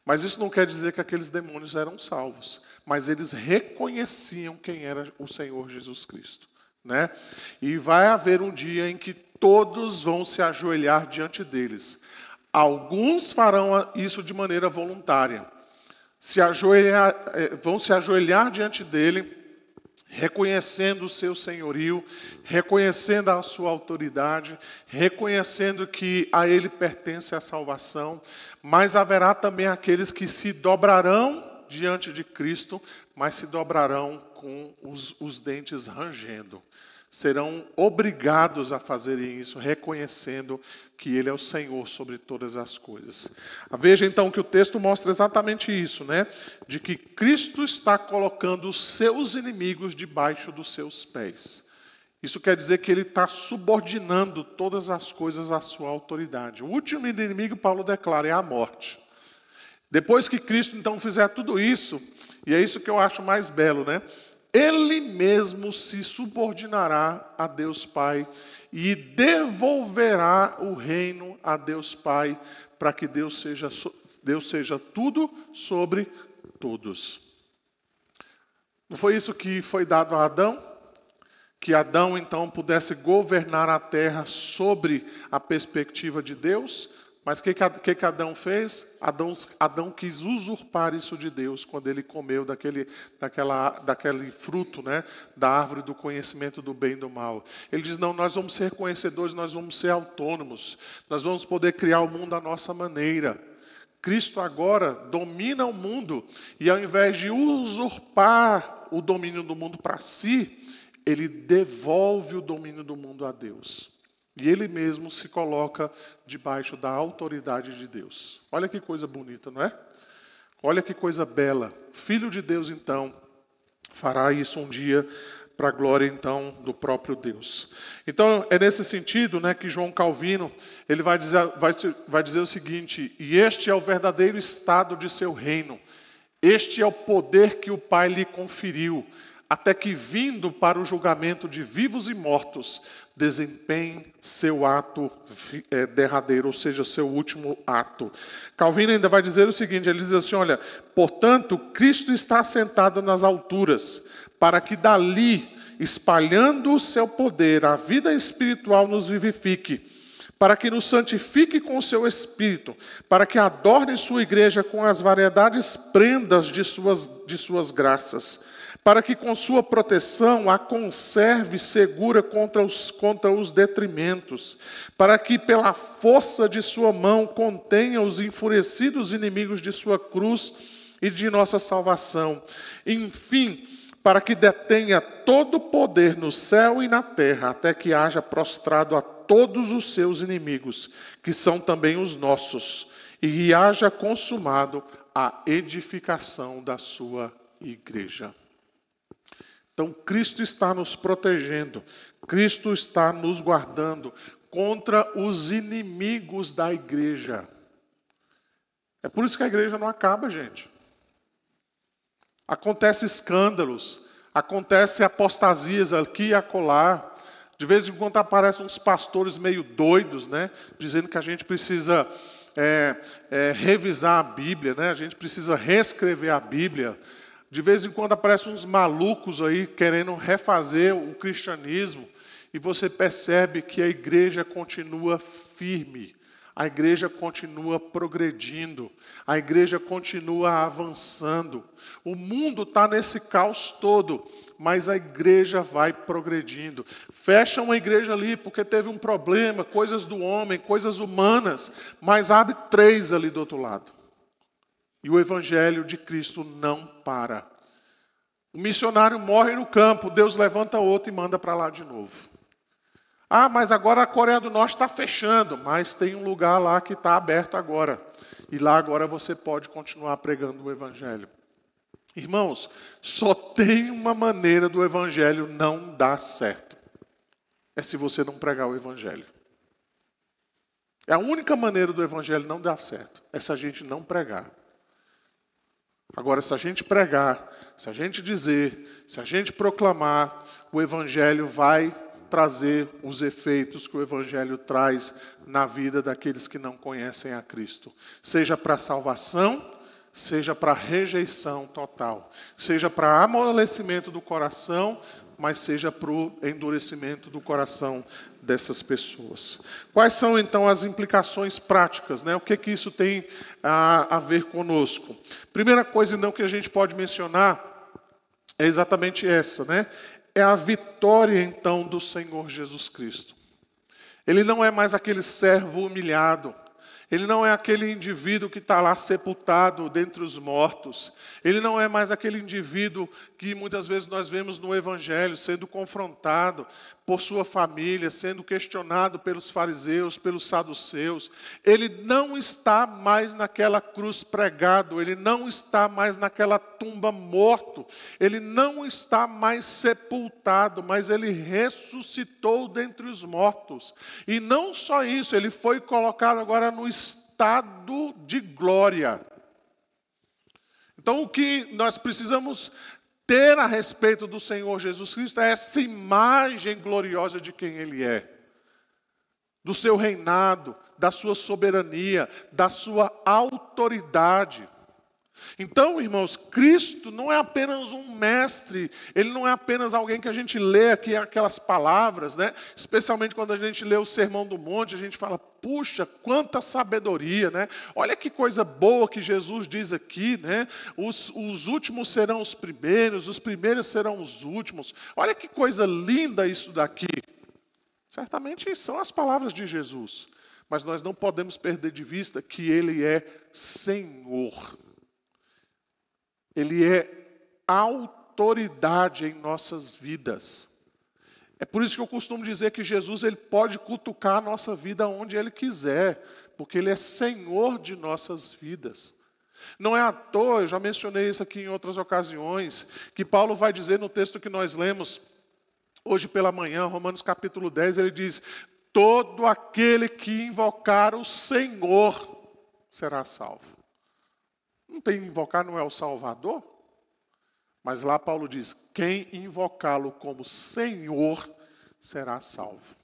Mas isso não quer dizer que aqueles demônios eram salvos, mas eles reconheciam quem era o Senhor Jesus Cristo, né? E vai haver um dia em que todos vão se ajoelhar diante deles. Alguns farão isso de maneira voluntária. Vão se ajoelhar diante dele, reconhecendo o seu senhorio, reconhecendo a sua autoridade, reconhecendo que a ele pertence a salvação, mas haverá também aqueles que se dobrarão diante de Cristo, mas se dobrarão com os dentes rangendo. Serão obrigados a fazerem isso, reconhecendo que Ele é o Senhor sobre todas as coisas. Veja então que o texto mostra exatamente isso, né? De que Cristo está colocando os seus inimigos debaixo dos seus pés. Isso quer dizer que Ele está subordinando todas as coisas à sua autoridade. O último inimigo, Paulo declara, é a morte. Depois que Cristo então fizer tudo isso, e é isso que eu acho mais belo, né? Ele mesmo se subordinará a Deus Pai e devolverá o reino a Deus Pai, para que Deus seja tudo sobre todos. Não foi isso que foi dado a Adão? Que Adão então pudesse governar a terra sobre a perspectiva de Deus? Mas o que Adão fez? Adão quis usurpar isso de Deus quando ele comeu daquele fruto, né, da árvore do conhecimento do bem e do mal. Ele diz, não, nós vamos ser conhecedores, nós vamos ser autônomos, nós vamos poder criar o mundo à nossa maneira. Cristo agora domina o mundo e ao invés de usurpar o domínio do mundo para si, Ele devolve o domínio do mundo a Deus. E Ele mesmo se coloca debaixo da autoridade de Deus. Olha que coisa bonita, não é? Olha que coisa bela. Filho de Deus, então, fará isso um dia para a glória, então, do próprio Deus. Então, é nesse sentido, né, que João Calvino ele vai dizer o seguinte, e este é o verdadeiro estado de seu reino. Este é o poder que o Pai lhe conferiu, até que, vindo para o julgamento de vivos e mortos, desempenhe seu ato derradeiro, ou seja, seu último ato. Calvino ainda vai dizer o seguinte, ele diz assim, olha, portanto, Cristo está assentado nas alturas, para que dali, espalhando o seu poder, a vida espiritual nos vivifique, para que nos santifique com o seu Espírito, para que adorne sua igreja com as variedades prendas de suas graças, para que com sua proteção a conserve segura contra os detrimentos, para que pela força de sua mão contenha os enfurecidos inimigos de sua cruz e de nossa salvação. Enfim, para que detenha todo o poder no céu e na terra, até que haja prostrado a todos os seus inimigos, que são também os nossos, e haja consumado a edificação da sua igreja. Então, Cristo está nos protegendo, Cristo está nos guardando contra os inimigos da igreja. É por isso que a igreja não acaba, gente. Acontece escândalos, acontece apostasias aqui e acolá. De vez em quando aparecem uns pastores meio doidos, né, dizendo que a gente precisa revisar a Bíblia, né, a gente precisa reescrever a Bíblia. De vez em quando aparecem uns malucos aí querendo refazer o cristianismo e você percebe que a igreja continua firme. a igreja continua progredindo, a igreja continua avançando. O mundo está nesse caos todo, mas a igreja vai progredindo. Fecha uma igreja ali porque teve um problema, coisas do homem, coisas humanas, mas abre 3 ali do outro lado. E o evangelho de Cristo não para. O missionário morre no campo, Deus levanta outro e manda para lá de novo. Ah, mas agora a Coreia do Norte está fechando, mas tem um lugar lá que está aberto agora. E lá agora você pode continuar pregando o evangelho. Irmãos, só tem uma maneira do evangelho não dar certo. É se você não pregar o evangelho. É a única maneira do evangelho não dar certo. É se a gente não pregar. Agora, se a gente pregar, se a gente dizer, se a gente proclamar, o evangelho vai trazer os efeitos que o evangelho traz na vida daqueles que não conhecem a Cristo. Seja para salvação, seja para rejeição total. Seja para amolecimento do coração, mas seja para o endurecimento do coração dessas pessoas. Quais são, então, as implicações práticas, né? O que isso tem a ver conosco? Primeira coisa, então, que a gente pode mencionar é exatamente essa, né? É a vitória, então, do Senhor Jesus Cristo. Ele não é mais aquele servo humilhado. Ele não é aquele indivíduo que está lá sepultado dentre os mortos. Ele não é mais aquele indivíduo que muitas vezes nós vemos no Evangelho sendo confrontado por sua família, sendo questionado pelos fariseus, pelos saduceus. Ele não está mais naquela cruz pregado, ele não está mais naquela tumba morto, ele não está mais sepultado, mas ele ressuscitou dentre os mortos. E não só isso, ele foi colocado agora no estado de glória. Então, o que nós precisamos ter a respeito do Senhor Jesus Cristo é essa imagem gloriosa de quem Ele é. Do seu reinado, da sua soberania, da sua autoridade. Então, irmãos, Cristo não é apenas um mestre, Ele não é apenas alguém que a gente lê aqui aquelas palavras, né? Especialmente quando a gente lê o Sermão do Monte, a gente fala, puxa, quanta sabedoria, né? Olha que coisa boa que Jesus diz aqui, né? Os últimos serão os primeiros serão os últimos. Olha que coisa linda isso daqui. Certamente são as palavras de Jesus, mas nós não podemos perder de vista que Ele é Senhor. Ele é autoridade em nossas vidas. É por isso que eu costumo dizer que Jesus ele pode cutucar a nossa vida onde Ele quiser, porque Ele é Senhor de nossas vidas. Não é à toa, eu já mencionei isso aqui em outras ocasiões, que Paulo vai dizer no texto que nós lemos hoje pela manhã, Romanos capítulo 10, ele diz, todo aquele que invocar o Senhor será salvo. Não tem invocar, não é o Salvador? Mas lá Paulo diz, quem invocá-lo como Senhor será salvo.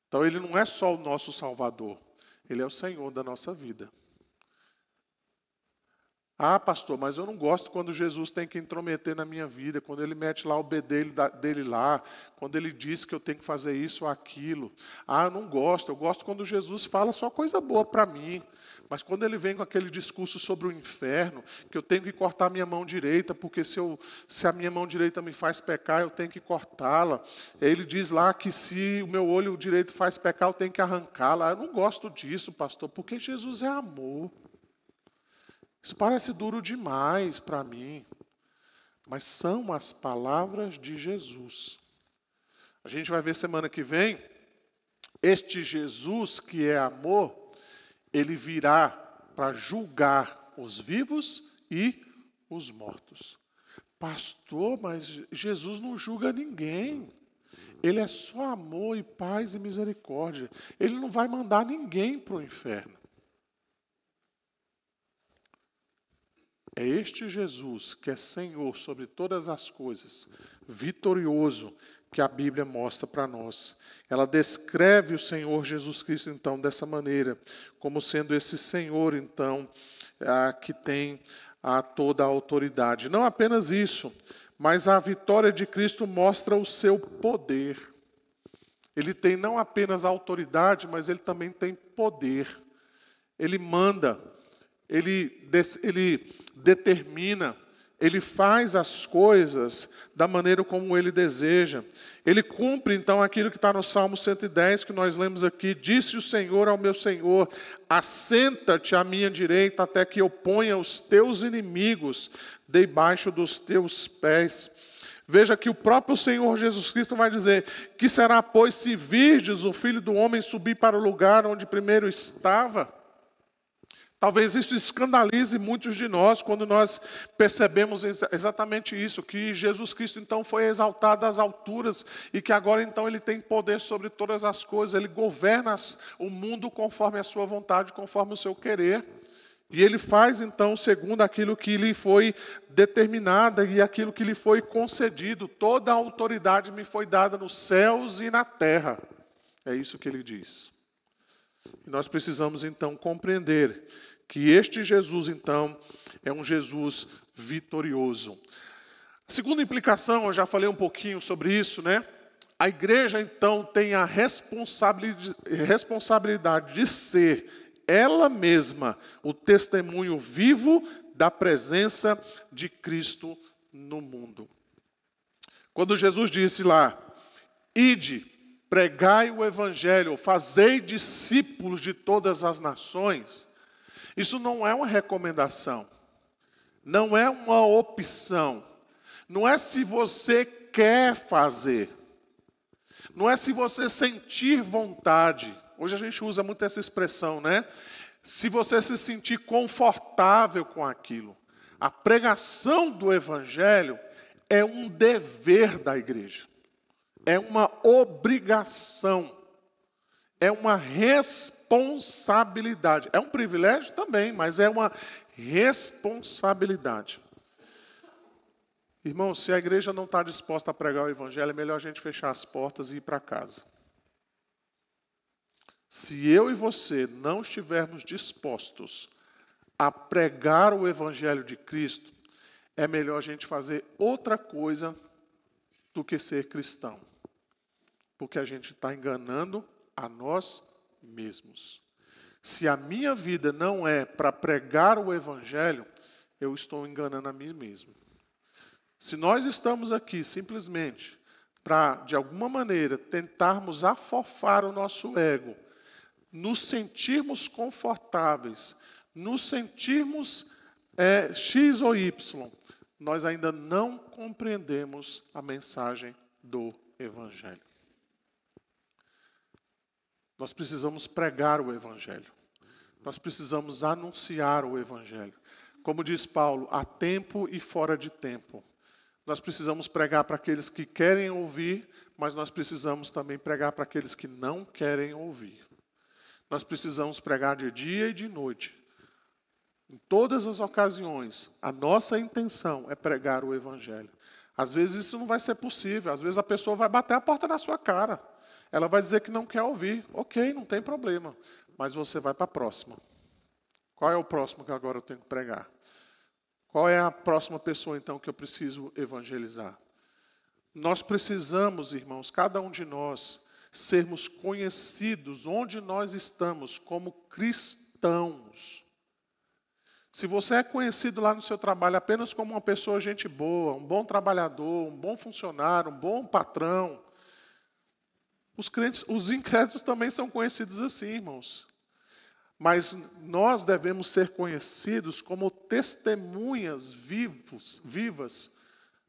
Então Ele não é só o nosso Salvador, Ele é o Senhor da nossa vida. Ah, pastor, mas eu não gosto quando Jesus tem que intrometer na minha vida, quando Ele mete lá o B dele lá, quando Ele diz que eu tenho que fazer isso ou aquilo. Ah, eu não gosto, eu gosto quando Jesus fala só coisa boa para mim. Mas quando Ele vem com aquele discurso sobre o inferno, que eu tenho que cortar a minha mão direita, porque se a minha mão direita me faz pecar, eu tenho que cortá-la. Ele diz lá que se o meu olho direito faz pecar, eu tenho que arrancá-la. Eu não gosto disso, pastor, porque Jesus é amor. Isso parece duro demais para mim, mas são as palavras de Jesus. A gente vai ver semana que vem, este Jesus que é amor, Ele virá para julgar os vivos e os mortos. Pastor, mas Jesus não julga ninguém. Ele é só amor e paz e misericórdia. Ele não vai mandar ninguém para o inferno. É este Jesus que é Senhor sobre todas as coisas, vitorioso, que a Bíblia mostra para nós. Ela descreve o Senhor Jesus Cristo, então, dessa maneira, como sendo esse Senhor, então, que tem toda a autoridade. Não apenas isso, mas a vitória de Cristo mostra o seu poder. Ele tem não apenas autoridade, mas ele também tem poder. Ele manda, ele determina, ele faz as coisas da maneira como ele deseja. Ele cumpre, então, aquilo que está no Salmo 110, que nós lemos aqui. Disse o Senhor ao meu Senhor: assenta-te à minha direita, até que eu ponha os teus inimigos debaixo dos teus pés. Veja que o próprio Senhor Jesus Cristo vai dizer: que será, pois, se virdes o Filho do Homem subir para o lugar onde primeiro estava? Talvez isso escandalize muitos de nós quando nós percebemos exatamente isso, que Jesus Cristo então foi exaltado às alturas e que agora então ele tem poder sobre todas as coisas, ele governa o mundo conforme a sua vontade, conforme o seu querer. E ele faz então segundo aquilo que lhe foi determinado e aquilo que lhe foi concedido. Toda a autoridade me foi dada nos céus e na terra. É isso que ele diz. E nós precisamos então compreender que este Jesus, então, é um Jesus vitorioso. A segunda implicação, eu já falei um pouquinho sobre isso, né? A igreja, então, tem a responsabilidade de ser ela mesma o testemunho vivo da presença de Cristo no mundo. Quando Jesus disse lá: ide, pregai o evangelho, fazei discípulos de todas as nações, isso não é uma recomendação, não é uma opção, não é se você quer fazer, não é se você sentir vontade. Hoje a gente usa muito essa expressão, né? Se você se sentir confortável com aquilo. A pregação do evangelho é um dever da igreja, é uma obrigação. É uma responsabilidade. É um privilégio também, mas é uma responsabilidade. Irmão, se a igreja não está disposta a pregar o evangelho, é melhor a gente fechar as portas e ir para casa. Se eu e você não estivermos dispostos a pregar o evangelho de Cristo, é melhor a gente fazer outra coisa do que ser cristão. Porque a gente está enganando a nós mesmos. Se a minha vida não é para pregar o evangelho, eu estou enganando a mim mesmo. Se nós estamos aqui simplesmente para, de alguma maneira, tentarmos afofar o nosso ego, nos sentirmos confortáveis, nos sentirmos X ou Y, nós ainda não compreendemos a mensagem do evangelho. Nós precisamos pregar o evangelho. Nós precisamos anunciar o evangelho. Como diz Paulo, há tempo e fora de tempo. Nós precisamos pregar para aqueles que querem ouvir, mas nós precisamos também pregar para aqueles que não querem ouvir. Nós precisamos pregar de dia e de noite. Em todas as ocasiões, a nossa intenção é pregar o evangelho. Às vezes isso não vai ser possível, às vezes a pessoa vai bater a porta na sua cara. Ela vai dizer que não quer ouvir. Ok, não tem problema. Mas você vai para a próxima. Qual é o próximo que agora eu tenho que pregar? Qual é a próxima pessoa, então, que eu preciso evangelizar? Nós precisamos, irmãos, cada um de nós, sermos conhecidos onde nós estamos como cristãos. Se você é conhecido lá no seu trabalho apenas como uma pessoa gente boa, um bom trabalhador, um bom funcionário, um bom patrão, os incrédulos também são conhecidos assim, irmãos. Mas nós devemos ser conhecidos como testemunhas vivas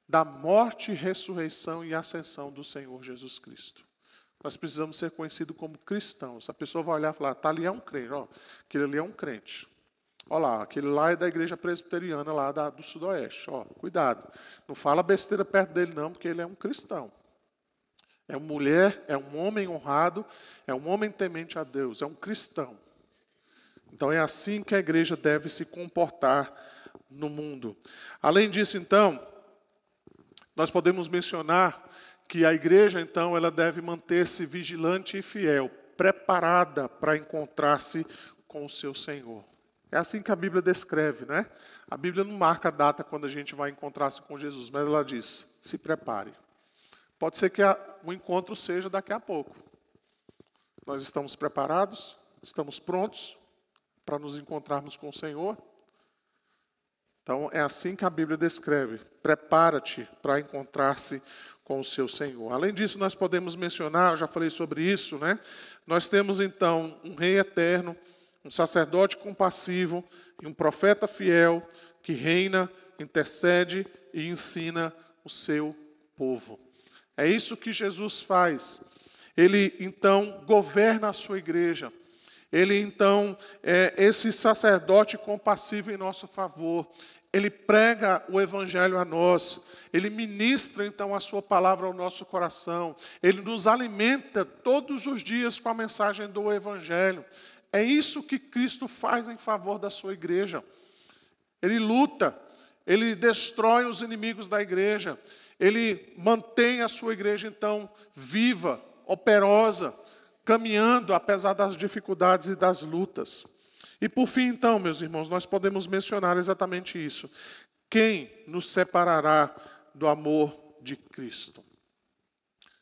da morte, ressurreição e ascensão do Senhor Jesus Cristo. Nós precisamos ser conhecidos como cristãos. A pessoa vai olhar e falar: tá, ali é um crente, ó, aquele ali é um crente. Olha lá, aquele lá é da igreja presbiteriana lá do Sudoeste. Ó, cuidado, não fala besteira perto dele não, porque ele é um cristão. É uma mulher, é um homem honrado, é um homem temente a Deus, é um cristão. Então é assim que a igreja deve se comportar no mundo. Além disso, então, nós podemos mencionar que a igreja, então, ela deve manter-se vigilante e fiel, preparada para encontrar-se com o seu Senhor. É assim que a Bíblia descreve, né? A Bíblia não marca a data quando a gente vai encontrar-se com Jesus, mas ela diz: se prepare. Pode ser que o encontro seja daqui a pouco. Nós estamos preparados? Estamos prontos para nos encontrarmos com o Senhor? Então, é assim que a Bíblia descreve. Prepara-te para encontrar-se com o seu Senhor. Além disso, nós podemos mencionar, eu já falei sobre isso, né? Nós temos, então, um rei eterno, um sacerdote compassivo e um profeta fiel que reina, intercede e ensina o seu povo. É isso que Jesus faz. Ele, então, governa a sua igreja. Ele, então, é esse sacerdote compassivo em nosso favor. Ele prega o evangelho a nós. Ele ministra, então, a sua palavra ao nosso coração. Ele nos alimenta todos os dias com a mensagem do evangelho. É isso que Cristo faz em favor da sua igreja. Ele luta, ele destrói os inimigos da igreja. Ele mantém a sua igreja, então, viva, operosa, caminhando apesar das dificuldades e das lutas. E por fim, então, meus irmãos, nós podemos mencionar exatamente isso. Quem nos separará do amor de Cristo?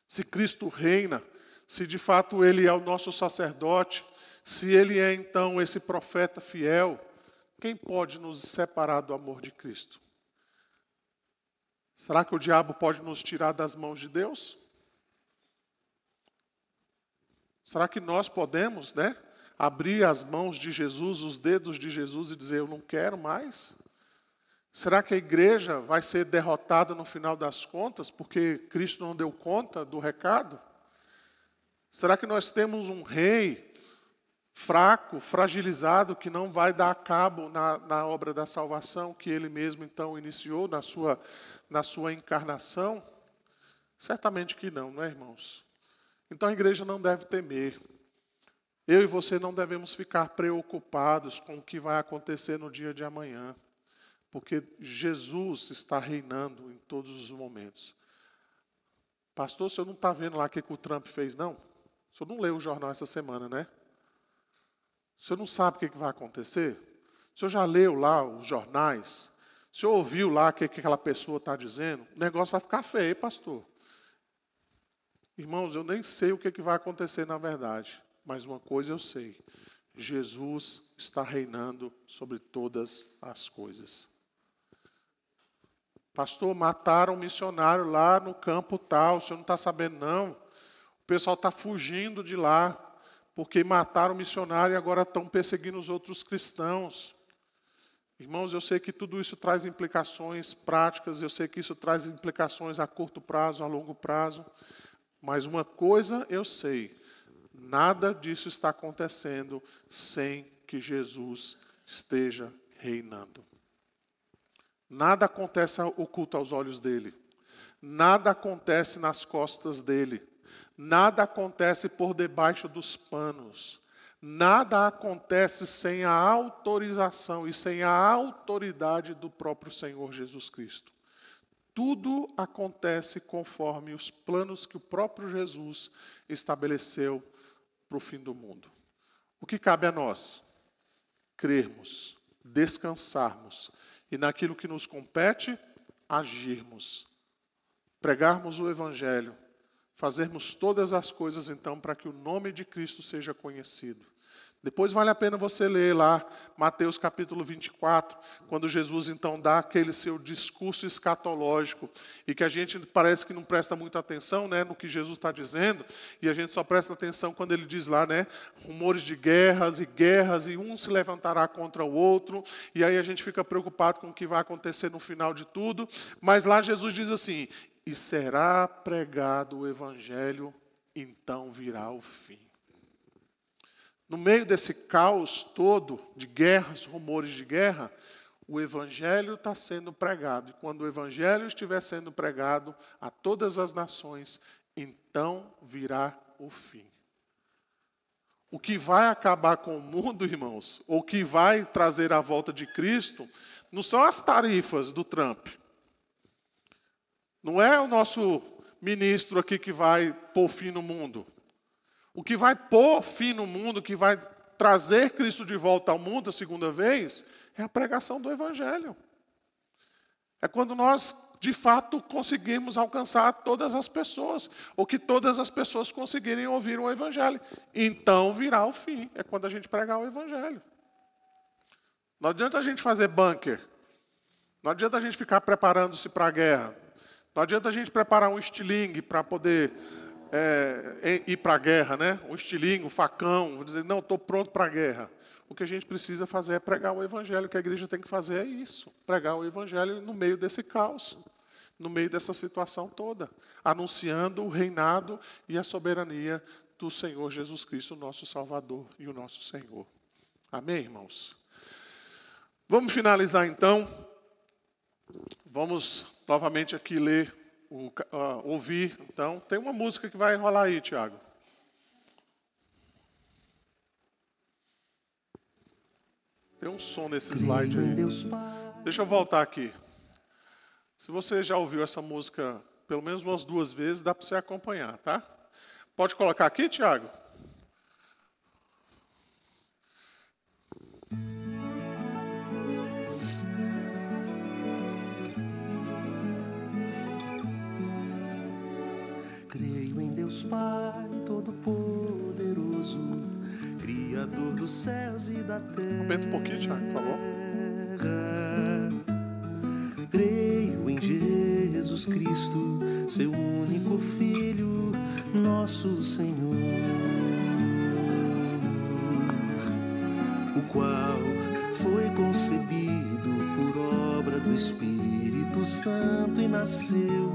Se Cristo reina, se de fato Ele é o nosso sacerdote, se Ele é então esse profeta fiel, quem pode nos separar do amor de Cristo? Será que o diabo pode nos tirar das mãos de Deus? Será que nós podemos, abrir as mãos de Jesus, os dedos de Jesus e dizer, eu não quero mais? Será que a igreja vai ser derrotada no final das contas porque Cristo não deu conta do recado? Será que nós temos um rei fraco, fragilizado, que não vai dar cabo na obra da salvação que ele mesmo então iniciou na sua encarnação? Certamente que não é, irmãos? Então a igreja não deve temer. Eu e você não devemos ficar preocupados com o que vai acontecer no dia de amanhã, porque Jesus está reinando em todos os momentos. Pastor, o senhor não está vendo lá o que o Trump fez, não? O senhor não leu o jornal essa semana, né? O senhor não sabe o que vai acontecer? O senhor já leu lá os jornais? O senhor ouviu lá o que aquela pessoa está dizendo? O negócio vai ficar feio, pastor. Irmãos, eu nem sei o que vai acontecer na verdade, mas uma coisa eu sei. Jesus está reinando sobre todas as coisas. Pastor, mataram um missionário lá no campo tal, o senhor não está sabendo não? O pessoal está fugindo de lá, porque mataram o missionário e agora estão perseguindo os outros cristãos. Irmãos, eu sei que tudo isso traz implicações práticas, eu sei que isso traz implicações a curto prazo, a longo prazo, mas uma coisa eu sei, nada disso está acontecendo sem que Jesus esteja reinando. Nada acontece oculto aos olhos dele. Nada acontece nas costas dele. Nada acontece por debaixo dos panos. Nada acontece sem a autorização e sem a autoridade do próprio Senhor Jesus Cristo. Tudo acontece conforme os planos que o próprio Jesus estabeleceu para o fim do mundo. O que cabe a nós? Crermos, descansarmos e naquilo que nos compete, agirmos. Pregarmos o Evangelho, fazermos todas as coisas então para que o nome de Cristo seja conhecido. Depois vale a pena você ler lá Mateus capítulo 24, quando Jesus então dá aquele seu discurso escatológico e que a gente parece que não presta muita atenção no que Jesus está dizendo, e a gente só presta atenção quando ele diz lá, rumores de guerras e um se levantará contra o outro, e aí a gente fica preocupado com o que vai acontecer no final de tudo, mas lá Jesus diz assim, e será pregado o Evangelho, então virá o fim. No meio desse caos todo de guerras, rumores de guerra, o Evangelho está sendo pregado. E quando o Evangelho estiver sendo pregado a todas as nações, então virá o fim. O que vai acabar com o mundo, irmãos, ou que vai trazer a volta de Cristo, não são as tarifas do Trump. Não é o nosso ministro aqui que vai pôr fim no mundo. O que vai pôr fim no mundo, que vai trazer Cristo de volta ao mundo a segunda vez, é a pregação do Evangelho. É quando nós de fato, conseguirmos alcançar todas as pessoas, ou que todas as pessoas conseguirem ouvir o Evangelho. Então virá o fim, é quando a gente pregar o Evangelho. Não adianta a gente fazer bunker, não adianta a gente ficar preparando-se para a guerra, não adianta a gente preparar um estilingue para poder ir para a guerra, né? Um estilingue, um facão, dizer, não, estou pronto para a guerra. O que a gente precisa fazer é pregar o Evangelho. O que a igreja tem que fazer é isso, pregar o Evangelho no meio desse caos, no meio dessa situação toda, anunciando o reinado e a soberania do Senhor Jesus Cristo, nosso Salvador e o nosso Senhor. Amém, irmãos? Vamos finalizar então. Vamos novamente aqui ler, ouvir. Então, tem uma música que vai rolar aí, Tiago. Tem um som nesse slide aí. Deixa eu voltar aqui. Se você já ouviu essa música pelo menos umas 2 vezes, dá para você acompanhar, tá? Pode colocar aqui, Tiago? Creio em Deus Pai Todo-Poderoso, Criador dos céus e da terra. Aumenta um pouquinho, Tiago, por favor. Creio em Jesus Cristo, seu único Filho, nosso Senhor, o qual foi concebido por obra do Espírito Santo e nasceu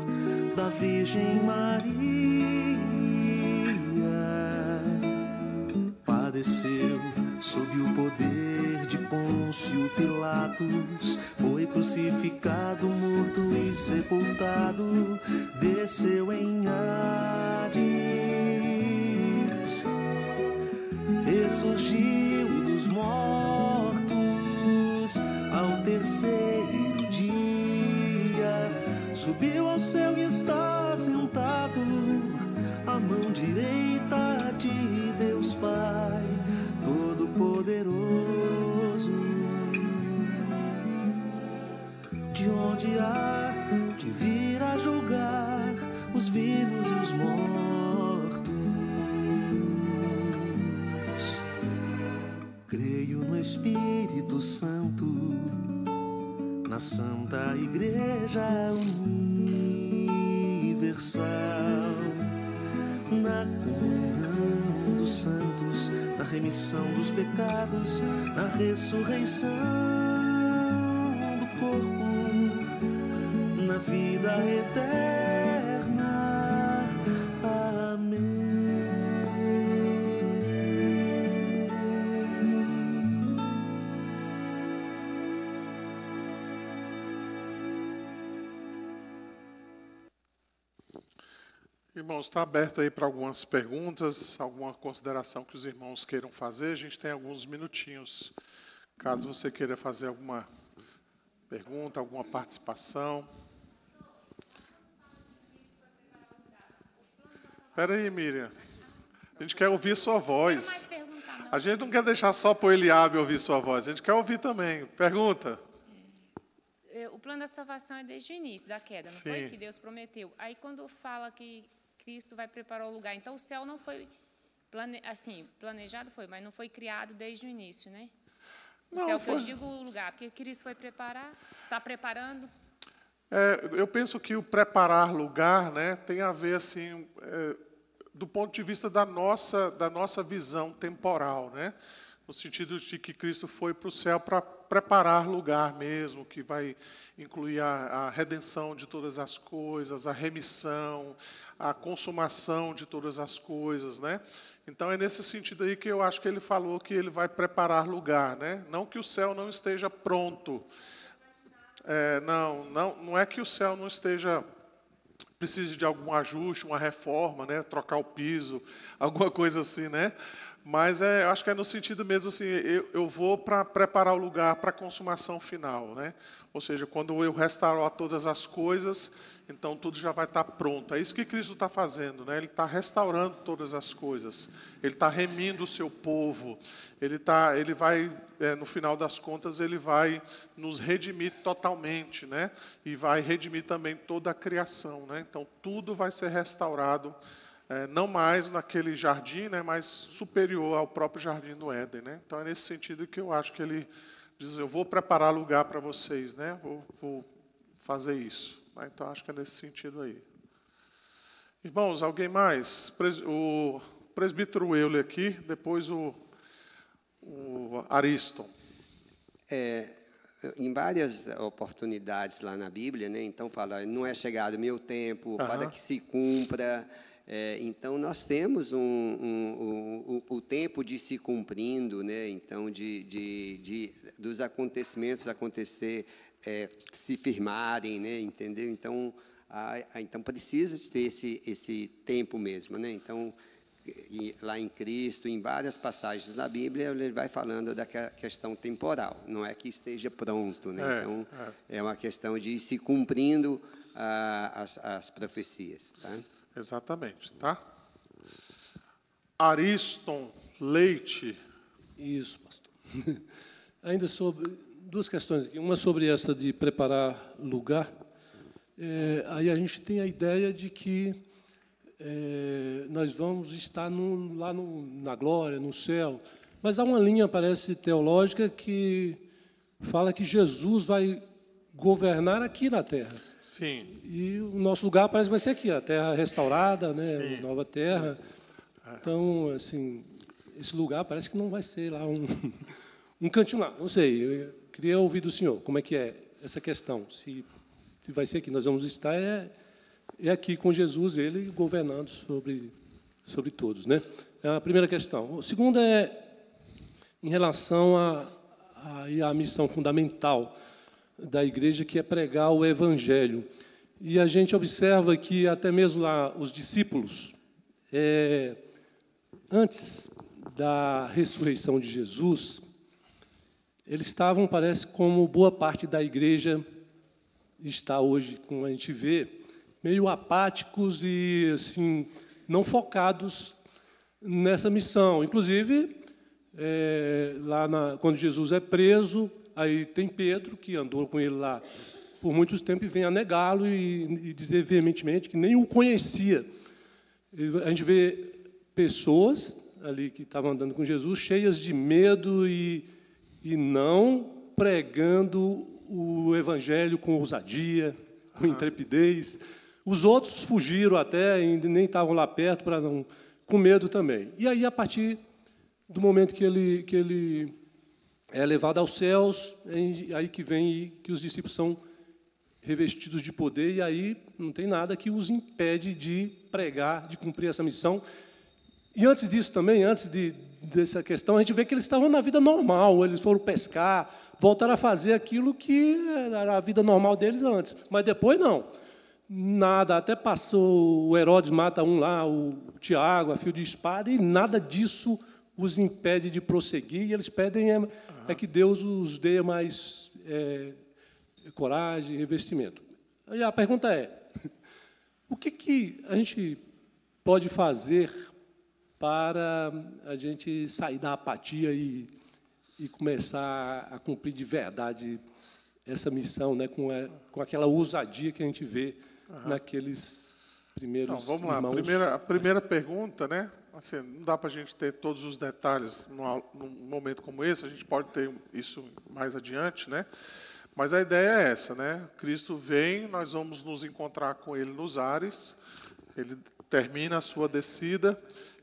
da Virgem Maria. Padeceu sob o poder de Pôncio Pilatos, foi crucificado, morto e sepultado, desceu em Hades, ressurgiu dos mortos ao terceiro dia, subiu ao céu e está sentado à mão direita de Deus Pai Todo-Poderoso, de onde há de vir a julgar os vivos e os mortos. Creio no Espírito Santo, na Santa Igreja Universal, na comunhão dos santos, na remissão dos pecados, na ressurreição do corpo, na vida eterna. Amém. Irmãos, está aberto aí para algumas perguntas, alguma consideração que os irmãos queiram fazer. A gente tem alguns minutinhos, caso você queira fazer alguma pergunta, alguma participação. Espera aí, Miriam. A gente quer ouvir sua voz. A gente não quer deixar só para o Eliabe ouvir sua voz, a gente quer ouvir também. Pergunta. O plano da salvação é desde o início da queda, não foi? Que Deus prometeu. Aí, quando fala que Cristo vai preparar o lugar, então o céu não foi planejado, foi, mas não foi criado desde o início, né? O céu que eu digo o lugar, porque Cristo foi preparar, está preparando. Eu penso que o preparar lugar, né, tem a ver assim, do ponto de vista da nossa visão temporal, né? No sentido de que Cristo foi para o céu para preparar lugar mesmo, que vai incluir a redenção de todas as coisas, a remissão, a consumação de todas as coisas, né? Então é nesse sentido aí que eu acho que ele falou que ele vai preparar lugar, né? Não que o céu não esteja pronto. Não é que o céu não esteja, precise de algum ajuste, uma reforma, né? Trocar o piso, alguma coisa assim, né? Mas eu acho que é no sentido mesmo assim, eu vou para preparar o lugar para a consumação final, né? Ou seja, quando eu restaurar todas as coisas, então tudo já vai estar pronto. É isso que Cristo está fazendo, né? Ele está restaurando todas as coisas. Ele está remindo o seu povo. Ele vai, no final das contas, ele vai nos redimir totalmente, né? E vai redimir também toda a criação, né? Então tudo vai ser restaurado. Não mais naquele jardim, né, mas superior ao próprio jardim do Éden, né? Então é nesse sentido que eu acho que ele diz: eu vou preparar lugar para vocês, né? Vou fazer isso. Então acho que é nesse sentido aí. Irmãos, alguém mais? O presbítero Euler aqui, depois o Ariston. Em várias oportunidades lá na Bíblia, né? Então fala: não é chegado o meu tempo para que se cumpra. Então nós temos o tempo de se cumprindo, né? Então dos acontecimentos acontecer, se firmarem, né? Entendeu? Então então precisa ter esse tempo mesmo, né? Então lá em Cristo, em várias passagens da Bíblia, ele vai falando da questão temporal. Não é que esteja pronto, né? Então é uma questão de ir se cumprindo as profecias, tá? Exatamente, tá? Ariston Leite. Isso, pastor. Ainda sobre duas questões aqui. Uma sobre essa de preparar lugar. Aí a gente tem a ideia de que nós vamos estar lá na glória, no céu. Mas há uma linha, parece, teológica que fala que Jesus vai governar aqui na Terra. Sim. E o nosso lugar parece que vai ser aqui, a terra restaurada, né, nova terra. Então, assim, esse lugar parece que não vai ser lá um cantinho lá. Não sei, eu queria ouvir do senhor como é que é essa questão. Se vai ser aqui, nós vamos estar aqui com Jesus, ele governando sobre todos, né? É a primeira questão. A segunda é em relação à missão fundamental da igreja, que é pregar o evangelho. E a gente observa que até mesmo lá os discípulos, antes da ressurreição de Jesus, eles estavam, parece, como boa parte da igreja está hoje, como a gente vê, meio apáticos e assim não focados nessa missão. Inclusive, quando Jesus é preso, aí tem Pedro, que andou com ele lá por muito tempo, e vem a negá-lo e dizer veementemente que nem o conhecia. A gente vê pessoas ali que estavam andando com Jesus, cheias de medo e não pregando o evangelho com ousadia, com intrepidez. Os outros fugiram até, e nem estavam lá perto, com medo também. E aí, a partir do momento que ele é levado aos céus, aí que vem que os discípulos são revestidos de poder, e aí não tem nada que os impede de pregar, de cumprir essa missão. E antes disso também, dessa questão, a gente vê que eles estavam na vida normal, eles foram pescar, voltaram a fazer aquilo que era a vida normal deles antes. Mas depois não, nada, até passou, o Herodes mata um lá, o Tiago, a fio de espada, e nada disso os impede de prosseguir, e eles pedem que Deus os dê mais coragem e revestimento. E a pergunta é, o que a gente pode fazer para a gente sair da apatia e começar a cumprir de verdade essa missão, né, com aquela ousadia que a gente vê naqueles primeiros vamos lá. irmãos? A primeira pergunta, né? Assim, não dá para a gente ter todos os detalhes num momento como esse, a gente pode ter isso mais adiante, né? Mas a ideia é essa, né? Cristo vem, nós vamos nos encontrar com Ele nos ares, Ele termina a sua descida,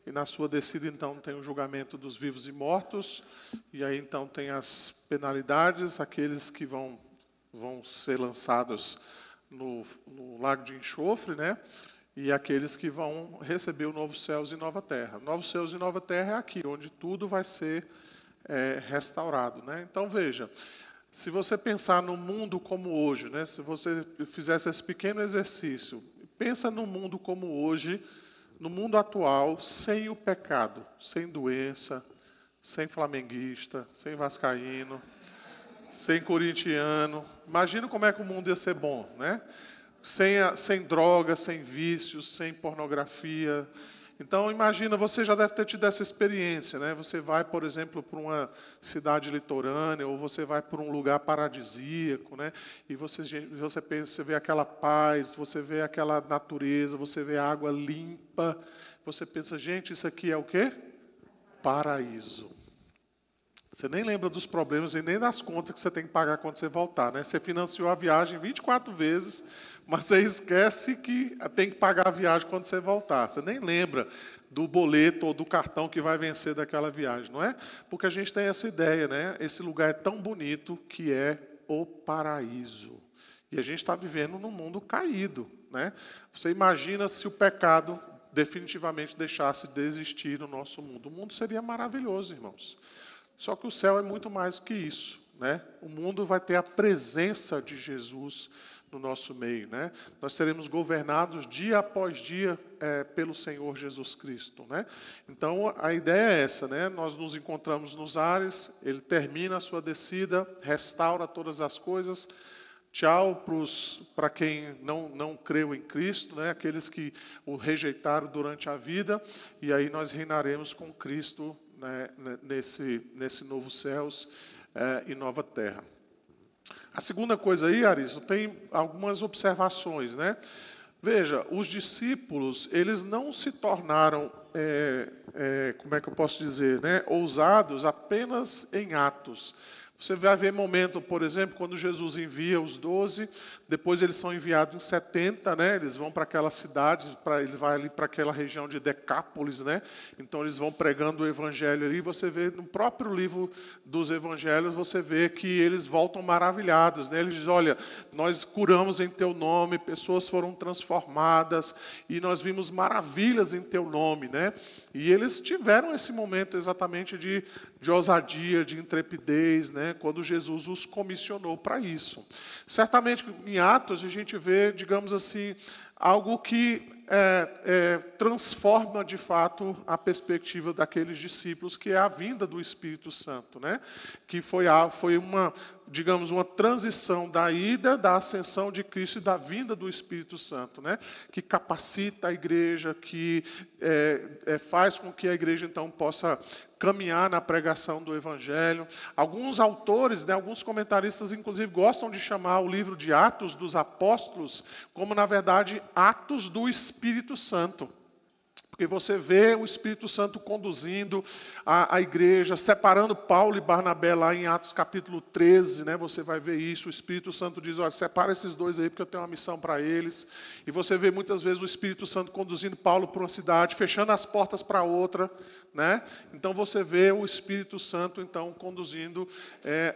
e na sua descida, então, tem o julgamento dos vivos e mortos, e aí, então, tem as penalidades, aqueles que vão ser lançados no lago de enxofre, né? E aqueles que vão receber o novo céus e nova terra. Novos céus e nova terra é aqui, onde tudo vai ser restaurado, né? Então, veja, se você pensar no mundo como hoje, né? Se você fizesse esse pequeno exercício, pensa no mundo como hoje, no mundo atual, sem o pecado, sem doença, sem flamenguista, sem vascaíno, sem corintiano. Imagina como é que o mundo ia ser bom, né? Sem drogas, sem vícios, sem pornografia. Então, imagina, você já deve ter tido essa experiência, né? Você vai, por exemplo, para uma cidade litorânea, ou você vai para um lugar paradisíaco, né? E você pensa, você vê aquela paz, você vê aquela natureza, você vê a água limpa. Você pensa, gente, isso aqui é o quê? Paraíso. Você nem lembra dos problemas e nem das contas que você tem que pagar quando você voltar, né? Você financiou a viagem 24 vezes, mas você esquece que tem que pagar a viagem quando você voltar. Você nem lembra do boleto ou do cartão que vai vencer daquela viagem, não é? Porque a gente tem essa ideia, né? Esse lugar é tão bonito que é o paraíso. E a gente está vivendo num mundo caído, né? Você imagina se o pecado definitivamente deixasse de existir no nosso mundo. O mundo seria maravilhoso, irmãos. Só que o céu é muito mais do que isso, né? O mundo vai ter a presença de Jesus no nosso meio, né? Nós seremos governados dia após dia pelo Senhor Jesus Cristo, né? Então a ideia é essa, né? Nós nos encontramos nos ares, ele termina a sua descida, restaura todas as coisas. Tchau para quem não creu em Cristo, né? Aqueles que o rejeitaram durante a vida, e aí nós reinaremos com Cristo, né? nesse novo céus e nova terra. A segunda coisa aí, Aristo, tem algumas observações, né? Veja, os discípulos, eles não se tornaram, como é que eu posso dizer, né? Ousados apenas em atos. Você vai ver momento, por exemplo, quando Jesus envia os 12, depois eles são enviados em 70, né? Eles vão para aquelas cidades, ele vai ali para aquela região de Decápolis, né? Então eles vão pregando o evangelho ali. Você vê no próprio livro dos evangelhos, você vê que eles voltam maravilhados, né? Eles dizem, olha, nós curamos em teu nome, pessoas foram transformadas e nós vimos maravilhas em teu nome, né? E eles tiveram esse momento exatamente de ousadia, de intrepidez, né? Quando Jesus os comissionou para isso. Certamente, em Atos, a gente vê, digamos assim, algo que transforma, de fato, a perspectiva daqueles discípulos, que é a vinda do Espírito Santo, né? Que foi uma, digamos, uma transição da ida, da ascensão de Cristo e da vinda do Espírito Santo, né? Que capacita a igreja, que faz com que a igreja, então, possa caminhar na pregação do Evangelho. Alguns autores, né, alguns comentaristas, inclusive, gostam de chamar o livro de Atos dos Apóstolos como, na verdade, Atos do Espírito Santo. Porque você vê o Espírito Santo conduzindo a igreja, separando Paulo e Barnabé lá em Atos capítulo 13, né? Você vai ver isso, o Espírito Santo diz, olha, separa esses dois aí, porque eu tenho uma missão para eles. E você vê muitas vezes o Espírito Santo conduzindo Paulo para uma cidade, fechando as portas para outra, né? Então você vê o Espírito Santo, então, conduzindo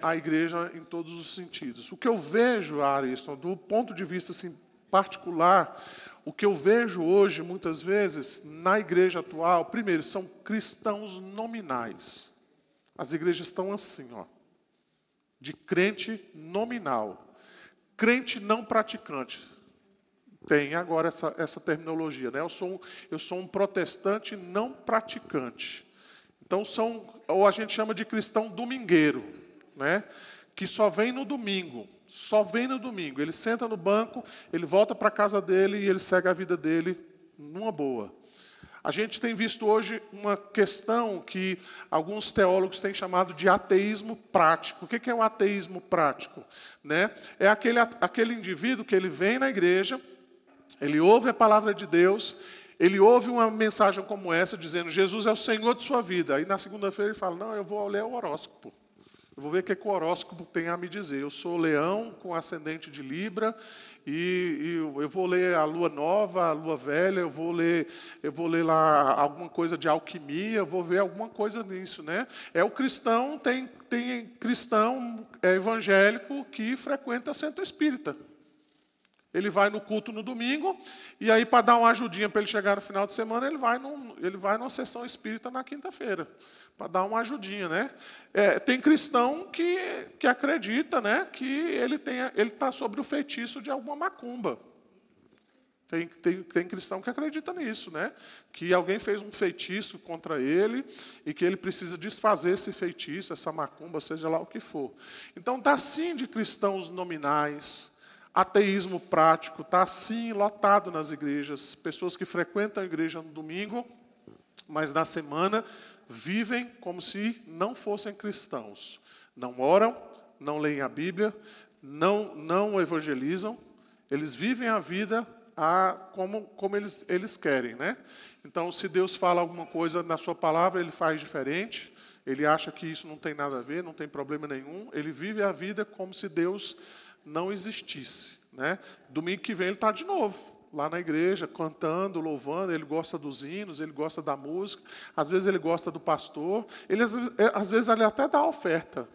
a igreja em todos os sentidos. O que eu vejo, Ariston, do ponto de vista assim, particular, o que eu vejo hoje, muitas vezes, na igreja atual, primeiro, são cristãos nominais. As igrejas estão assim, ó, de crente nominal. Crente não praticante. Tem agora essa terminologia, né? Eu sou um protestante não praticante. Então, ou a gente chama de cristão domingueiro, né? Que só vem no domingo. Só vem no domingo. Ele senta no banco, ele volta para a casa dele e ele segue a vida dele numa boa. A gente tem visto hoje uma questão que alguns teólogos têm chamado de ateísmo prático. O que é o ateísmo prático? Né? É aquele indivíduo que ele vem na igreja, ele ouve a palavra de Deus, ele ouve uma mensagem como essa, dizendo, Jesus é o Senhor de sua vida. Aí na segunda-feira ele fala, não, eu vou ler o horóscopo. Eu vou ver o que o horóscopo tem a me dizer. Eu sou leão com ascendente de Libra e eu vou ler a lua nova, a lua velha, eu vou ler lá alguma coisa de alquimia, eu vou ver alguma coisa nisso, né? O cristão, tem cristão evangélico que frequenta centro espírita. Ele vai no culto no domingo, e aí, para dar uma ajudinha para ele chegar no final de semana, ele vai numa sessão espírita na quinta-feira, para dar uma ajudinha, né? Tem cristão que acredita, né, que ele está sobre o feitiço de alguma macumba. Tem cristão que acredita nisso, né? Que alguém fez um feitiço contra ele e que ele precisa desfazer esse feitiço, essa macumba, seja lá o que for. Então, está sim de cristãos nominais, ateísmo prático, está sim lotado nas igrejas, pessoas que frequentam a igreja no domingo, mas na semana vivem como se não fossem cristãos. Não oram, não leem a Bíblia, não evangelizam, eles vivem a vida como eles querem, né? Então, se Deus fala alguma coisa na sua palavra, ele faz diferente, ele acha que isso não tem nada a ver, não tem problema nenhum, ele vive a vida como se Deus não existisse, né? Domingo que vem ele está de novo, lá na igreja, cantando, louvando, ele gosta dos hinos, ele gosta da música, às vezes ele gosta do pastor, às vezes ele até dá a oferta,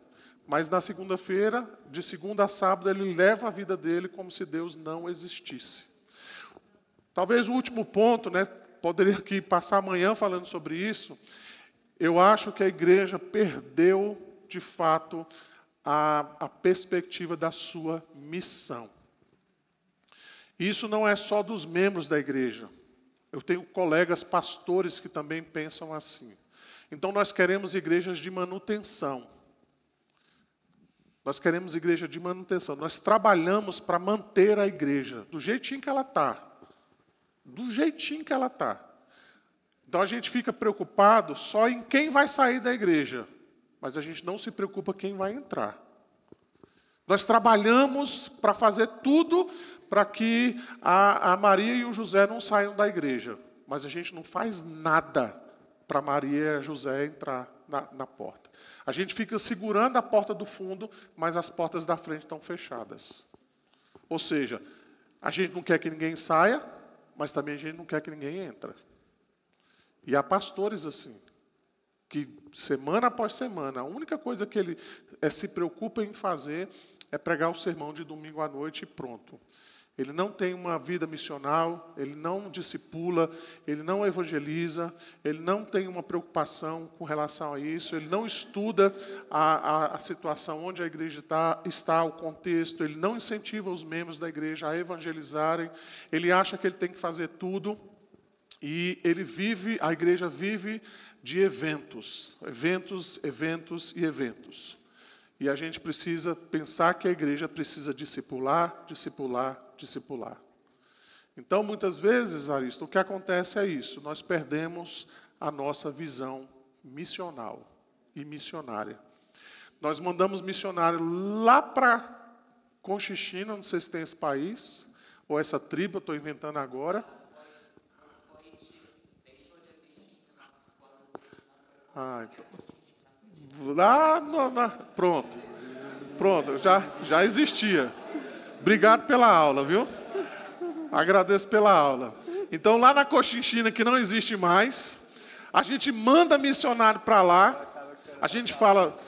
mas na segunda-feira, de segunda a sábado, ele leva a vida dele como se Deus não existisse. Talvez o último ponto, né, poderia aqui passar amanhã falando sobre isso, eu acho que a igreja perdeu, de fato, a perspectiva da sua missão. Isso não é só dos membros da igreja. Eu tenho colegas pastores que também pensam assim. Então, nós queremos igrejas de manutenção. Nós queremos igreja de manutenção. Nós trabalhamos para manter a igreja do jeitinho que ela está. Do jeitinho que ela está. Então a gente fica preocupado só em quem vai sair da igreja, mas a gente não se preocupa quem vai entrar. Nós trabalhamos para fazer tudo para que a Maria e o José não saiam da igreja, mas a gente não faz nada para Maria e José entrar na porta. A gente fica segurando a porta do fundo, mas as portas da frente estão fechadas. Ou seja, a gente não quer que ninguém saia, mas também a gente não quer que ninguém entre. E há pastores assim, que semana após semana, a única coisa que ele se preocupa em fazer é pregar o sermão de domingo à noite e pronto. Ele não tem uma vida missional, ele não discipula, ele não evangeliza, ele não tem uma preocupação com relação a isso, ele não estuda a situação onde a igreja está, o contexto, ele não incentiva os membros da igreja a evangelizarem, ele acha que ele tem que fazer tudo e a igreja vive de eventos. E a gente precisa pensar que a igreja precisa discipular. Então, muitas vezes, Aristo, o que acontece é isso. Nós perdemos a nossa visão missional e missionária. Nós mandamos missionário lá para Conchichina, não sei se tem esse país, ou essa tribo, eu estou inventando agora. Então. Pronto, já existia. Obrigado pela aula, viu? Agradeço pela aula. Então, lá na Cochinchina, que não existe mais, a gente manda missionário para lá, a gente fala,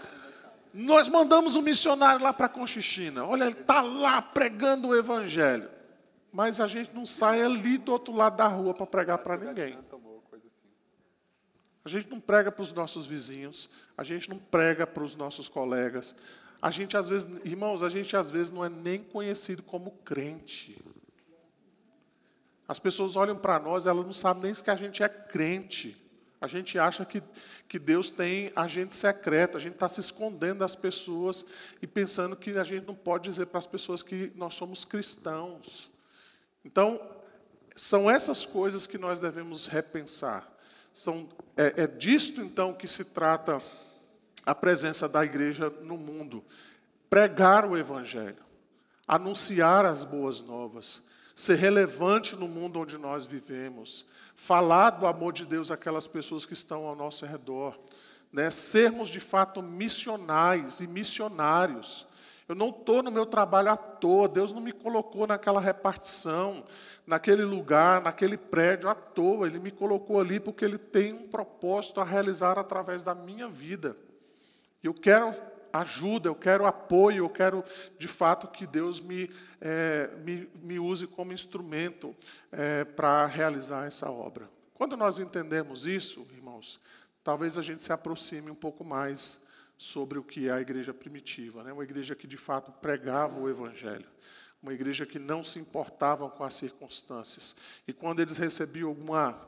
nós mandamos um missionário lá para Cochinchina, olha, ele está lá pregando o evangelho, mas a gente não sai ali do outro lado da rua para pregar para ninguém. A gente não prega para os nossos vizinhos, a gente não prega para os nossos colegas. A gente, às vezes, irmãos, não é nem conhecido como crente. As pessoas olham para nós, elas não sabem nem que a gente é crente. A gente acha que Deus tem agente secreto, a gente está se escondendo das pessoas e pensando que a gente não pode dizer para as pessoas que nós somos cristãos. Então, são essas coisas que nós devemos repensar. É disto, então, que se trata a presença da igreja no mundo. Pregar o evangelho, anunciar as boas novas, ser relevante no mundo onde nós vivemos, falar do amor de Deus àquelas pessoas que estão ao nosso redor, né? Sermos, de fato, missionais e missionários. Eu não estou no meu trabalho à toa, Deus não me colocou naquela repartição, naquele lugar, naquele prédio à toa. Ele me colocou ali porque Ele tem um propósito a realizar através da minha vida. Eu quero ajuda, eu quero apoio, eu quero, de fato, que Deus me use como instrumento para realizar essa obra. Quando nós entendemos isso, irmãos, talvez a gente se aproxime um pouco mais sobre o que é a igreja primitiva, né? Uma igreja que, de fato, pregava o evangelho. uma igreja que não se importava com as circunstâncias. E quando eles recebiam alguma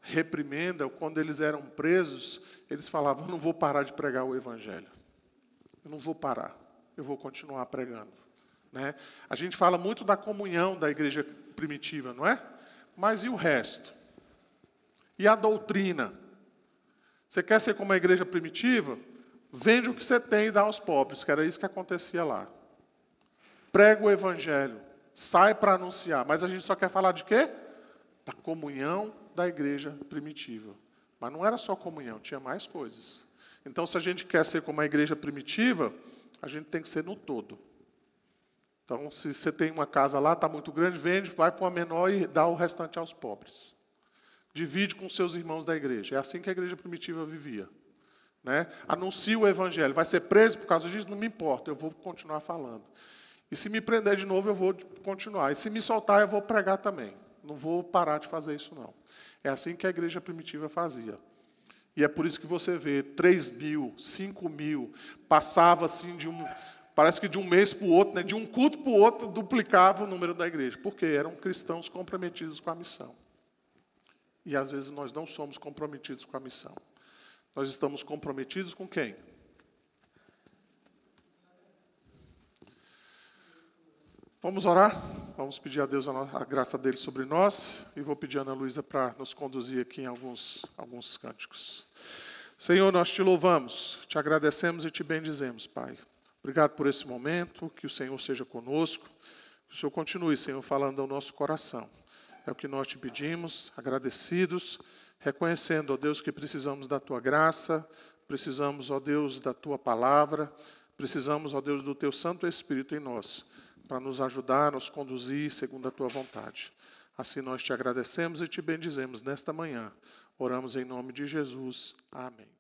reprimenda, ou quando eles eram presos, eles falavam: eu não vou parar de pregar o Evangelho. Eu não vou parar, eu vou continuar pregando. Né? A gente fala muito da comunhão da igreja primitiva, não é? Mas e o resto? E a doutrina? Você quer ser como a igreja primitiva? Vende o que você tem e dá aos pobres, que era isso que acontecia lá. Prega o Evangelho, sai para anunciar. Mas a gente só quer falar de quê? Da comunhão da igreja primitiva. Mas não era só comunhão, tinha mais coisas. Então, se a gente quer ser como a igreja primitiva, a gente tem que ser no todo. Então, se você tem uma casa lá, está muito grande, vende, vai para uma menor e dá o restante aos pobres. Divide com seus irmãos da igreja. É assim que a igreja primitiva vivia. Né? Anuncia o Evangelho. Vai ser preso por causa disso? Não me importa, eu vou continuar falando. E se me prender de novo, eu vou continuar. E se me soltar, eu vou pregar também. Não vou parar de fazer isso, não. É assim que a igreja primitiva fazia. E é por isso que você vê 3.000, 5.000, passava assim parece que de um mês para o outro, né, de um culto para o outro, duplicava o número da igreja. Porque eram cristãos comprometidos com a missão. E às vezes nós não somos comprometidos com a missão. Nós estamos comprometidos com quem? Vamos orar? Vamos pedir a Deus a graça dele sobre nós. E vou pedir a Ana Luísa para nos conduzir aqui em alguns cânticos. Senhor, nós te louvamos, te agradecemos e te bendizemos, Pai. Obrigado por esse momento, que o Senhor seja conosco. Que o Senhor continue, Senhor, falando ao nosso coração. É o que nós te pedimos, agradecidos, reconhecendo, ó Deus, que precisamos da tua graça, precisamos, ó Deus, da tua palavra, precisamos, ó Deus, do teu Santo Espírito em nós, para nos ajudar, nos conduzir segundo a tua vontade. Assim nós te agradecemos e te bendizemos nesta manhã. Oramos em nome de Jesus. Amém.